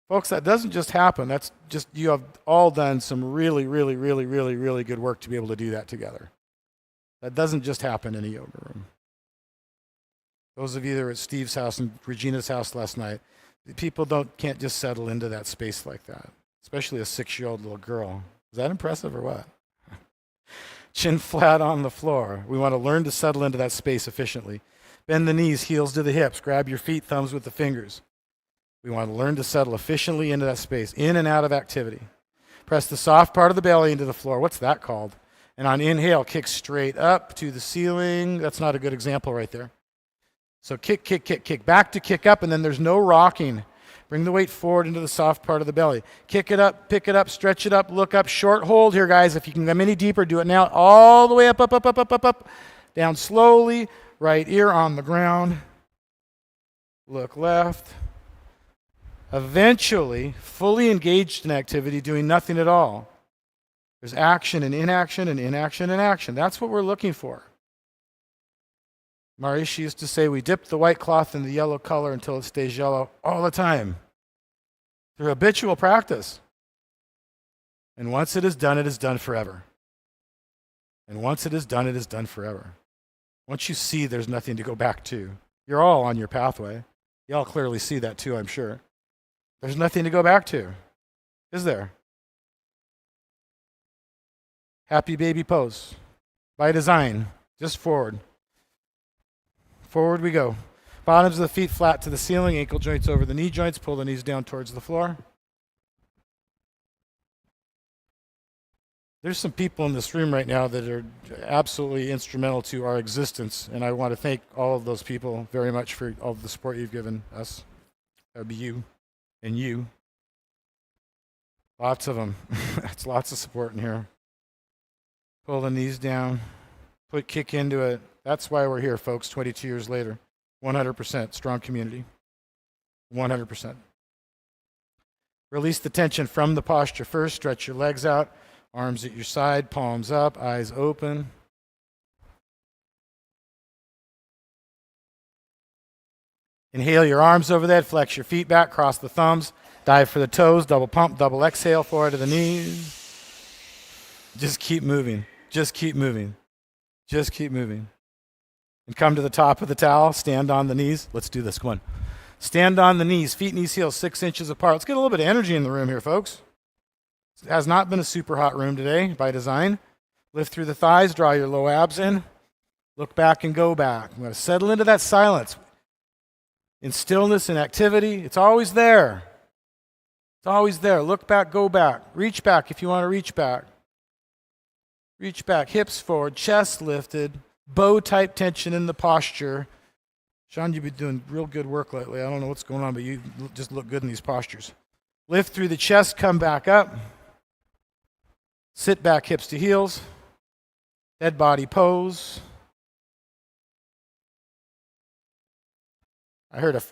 Folks, that doesn't just happen. That's just, you have all done some really, really, really, really, really good work to be able to do that together. That doesn't just happen in a yoga room. Those of you that were at Steve's house and Regina's house last night, people can't just settle into that space like that, especially a 6-year-old little girl. Is that impressive or what? Chin flat on the floor. We want to learn to settle into that space efficiently. Bend the knees, heels to the hips. Grab your feet, thumbs with the fingers. We want to learn to settle efficiently into that space, in and out of activity. Press the soft part of the belly into the floor. What's that called? And on inhale, kick straight up to the ceiling. That's not a good example right there. So kick, kick, kick, kick. Back to kick up, and then there's no rocking. Bring the weight forward into the soft part of the belly. Kick it up, pick it up, stretch it up, look up. Short hold here, guys. If you can come any deeper, do it now. All the way up, up, up, up, up, up, up. Down slowly. Right ear on the ground. Look left. Eventually, fully engaged in activity, doing nothing at all. There's action and inaction and inaction and action. That's what we're looking for. Marishi used to say, we dip the white cloth in the yellow color until it stays yellow all the time. Through habitual practice. And once it is done forever. And once it is done forever. Once you see there's nothing to go back to, you're all on your pathway. You all clearly see that too, I'm sure. There's nothing to go back to, is there? Happy baby pose. By design, just forward. Forward we go. Bottoms of the feet flat to the ceiling, ankle joints over the knee joints, pull the knees down towards the floor. There's some people in this room right now that are absolutely instrumental to our existence, and I want to thank all of those people very much for all of the support you've given us. That would be you. And you. Lots of them. That's lots of support in here. Pull the knees down. Put kick into it. That's why we're here, folks, 22 years later. 100% strong community. 100%. Release the tension from the posture first. Stretch your legs out. Arms at your side, palms up, eyes open. Inhale your arms over that, flex your feet back, cross the thumbs, dive for the toes, double pump, double exhale, forward to the knees. Just keep moving, just keep moving, just keep moving. And come to the top of the towel, stand on the knees. Let's do this, come on. Stand on the knees, feet, knees, heels 6 inches apart. Let's get a little bit of energy in the room here, folks. It has not been a super hot room today by design. Lift through the thighs, draw your low abs in. Look back and go back. I'm going to settle into that silence. In stillness and activity, it's always there. It's always there. Look back, go back. Reach back if you want to reach back. Reach back, hips forward, chest lifted, bow-type tension in the posture. Sean, you've been doing real good work lately. I don't know what's going on, but you just look good in these postures. Lift through the chest, come back up. Sit back, hips to heels. Dead body pose. I heard a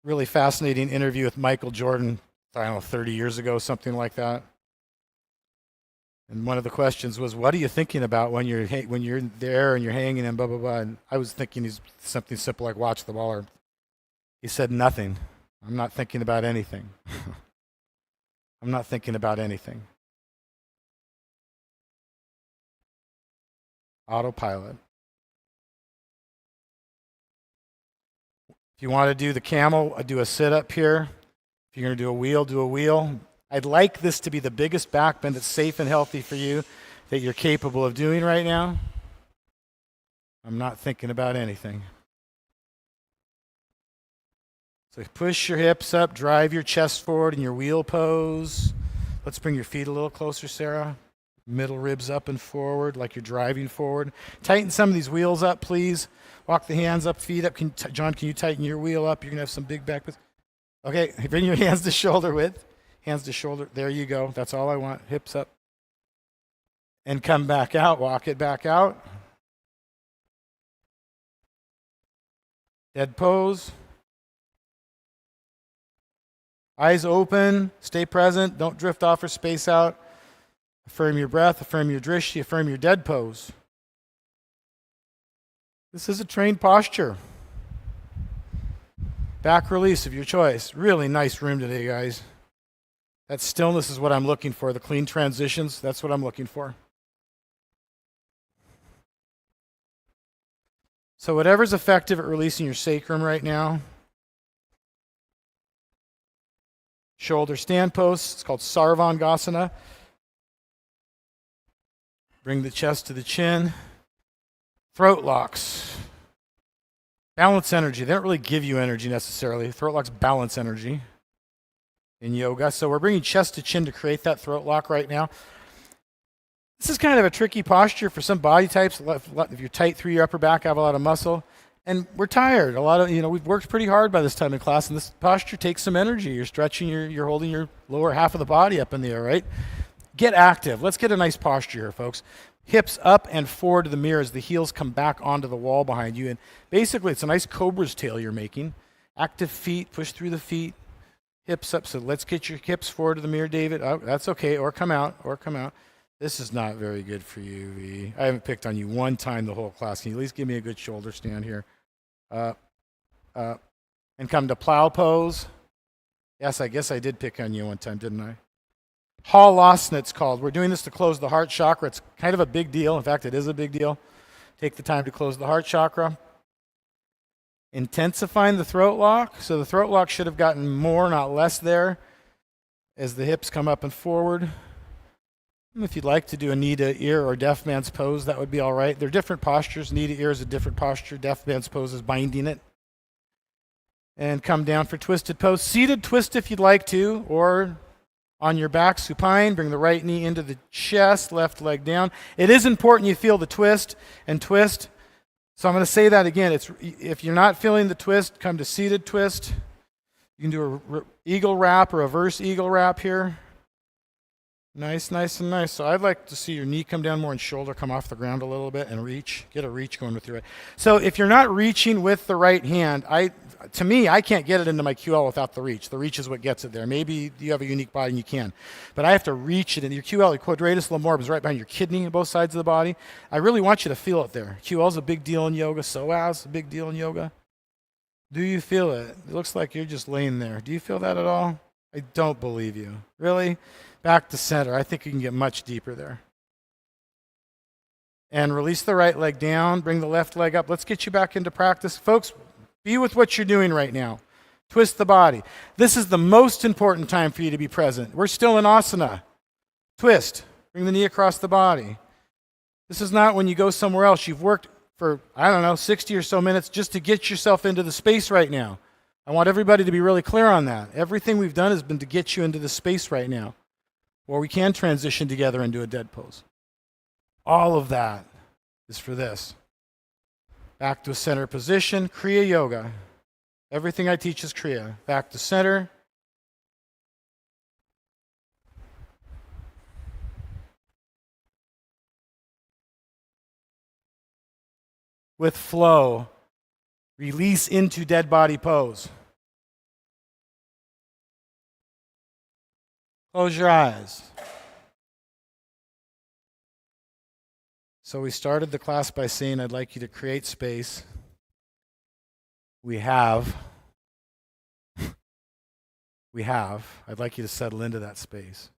really fascinating interview with Michael Jordan, I don't know, 30 years ago, something like that. And one of the questions was, what are you thinking about when you're there and you're hanging and blah, blah, blah. And I was thinking he's something simple like watch the ball. Or he said, nothing. I'm not thinking about anything. I'm not thinking about anything. Autopilot. If you want to do the camel, do a sit-up here. If you're going to do a wheel, do a wheel. I'd like this to be the biggest back bend that's safe and healthy for you that you're capable of doing right now. I'm not thinking about anything. So push your hips up, drive your chest forward in your wheel pose. Let's bring your feet a little closer, Sarah. Middle ribs up and forward like you're driving forward. Tighten some of these wheels up, please. Walk the hands up, feet up. John, can you tighten your wheel up? You're going to have some big back. Okay, bring your hands to shoulder width. Hands to shoulder. There you go. That's all I want. Hips up. And come back out. Walk it back out. Dead pose. Eyes open. Stay present. Don't drift off or space out. Affirm your breath. Affirm your drishti. Affirm your dead pose. This is a trained posture. Back release of your choice. Really nice room today, guys. That stillness is what I'm looking for. The clean transitions, that's what I'm looking for. So whatever's effective at releasing your sacrum right now. Shoulder stand pose. It's called Sarvangasana. Bring the chest to the chin. Throat locks. Balance energy. They don't really give you energy necessarily. Throat locks balance energy in yoga. So we're bringing chest to chin to create that throat lock right now. This is kind of a tricky posture for some body types. If you're tight through your upper back, have a lot of muscle. And we're tired. We've worked pretty hard by this time in class, and this posture takes some energy. You're stretching, you're holding your lower half of the body up in the air, right? Get active. Let's get a nice posture here, folks. Hips up and forward to the mirror as the heels come back onto the wall behind you. And basically, it's a nice cobra's tail you're making. Active feet, push through the feet. Hips up. So let's get your hips forward to the mirror, David. Oh, that's okay. Or come out. This is not very good for you, V. I haven't picked on you one time the whole class. Can you at least give me a good shoulder stand here? Up. And come to plow pose. Yes, I guess I did pick on you one time, didn't I? Halasana, it's called. We're doing this to close the heart chakra. It's kind of a big deal. In fact, it is a big deal. Take the time to close the heart chakra. Intensifying the throat lock. So the throat lock should have gotten more, not less there, as the hips come up and forward. And if you'd like to do a knee to ear or deaf man's pose, that would be all right. They're different postures. Knee to ear is a different posture. Deaf man's pose is binding it. And come down for twisted pose. Seated twist if you'd like to, or on your back, supine. Bring the right knee into the chest, left leg down. It is important you feel the twist and twist. So I'm going to say that again. If you're not feeling the twist, come to seated twist. You can do a eagle wrap or reverse eagle wrap here. Nice, nice, and nice. So I'd like to see your knee come down more and shoulder come off the ground a little bit and reach. Get a reach going with your right. So if you're not reaching with the right hand, to me, I can't get it into my QL without the reach. The reach is what gets it there. Maybe you have a unique body and you can. But I have to reach it. And your QL, your quadratus lumborum, is right behind your kidney on both sides of the body. I really want you to feel it there. QL is a big deal in yoga. Psoas is a big deal in yoga. Do you feel it? It looks like you're just laying there. Do you feel that at all? I don't believe you. Really? Back to center. I think you can get much deeper there. And release the right leg down. Bring the left leg up. Let's get you back into practice. Folks, be with what you're doing right now. Twist the body. This is the most important time for you to be present. We're still in asana. Twist. Bring the knee across the body. This is not when you go somewhere else. You've worked for, 60 or so minutes just to get yourself into the space right now. I want everybody to be really clear on that. Everything we've done has been to get you into the space right now, where we can transition together into a dead pose. All of that is for this. Back to a center position, Kriya Yoga. Everything I teach is Kriya. Back to center. With flow, release into dead body pose. Close your eyes. So we started the class by saying I'd like you to create space. We have. I'd like you to settle into that space.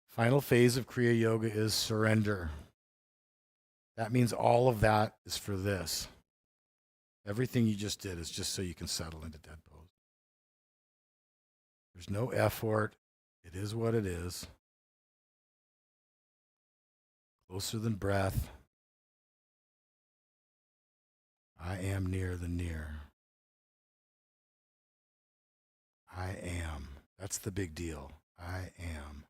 Final phase of Kriya Yoga is surrender. That means all of that is for this. Everything you just did is just so you can settle into dead pose. There's no effort. It is what it is. Closer than breath. I am near the near. I am. That's the big deal. I am.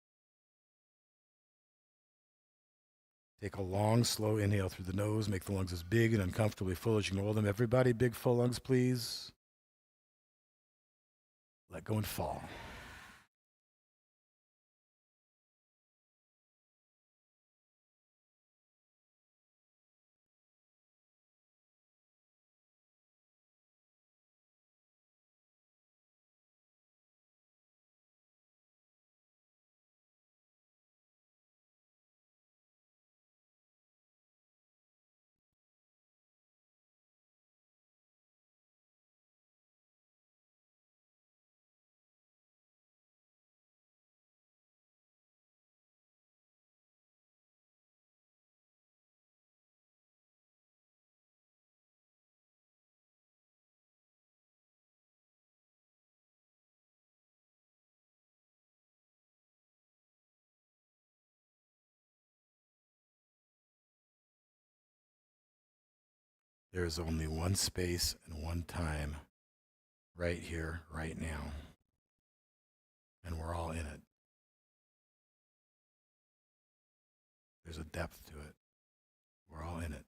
Take a long, slow inhale through the nose. Make the lungs as big and uncomfortably full as you can hold them. Everybody, big, full lungs, please. Let go and fall. There is only one space and one time, right here, right now. And we're all in it. There's a depth to it. We're all in it.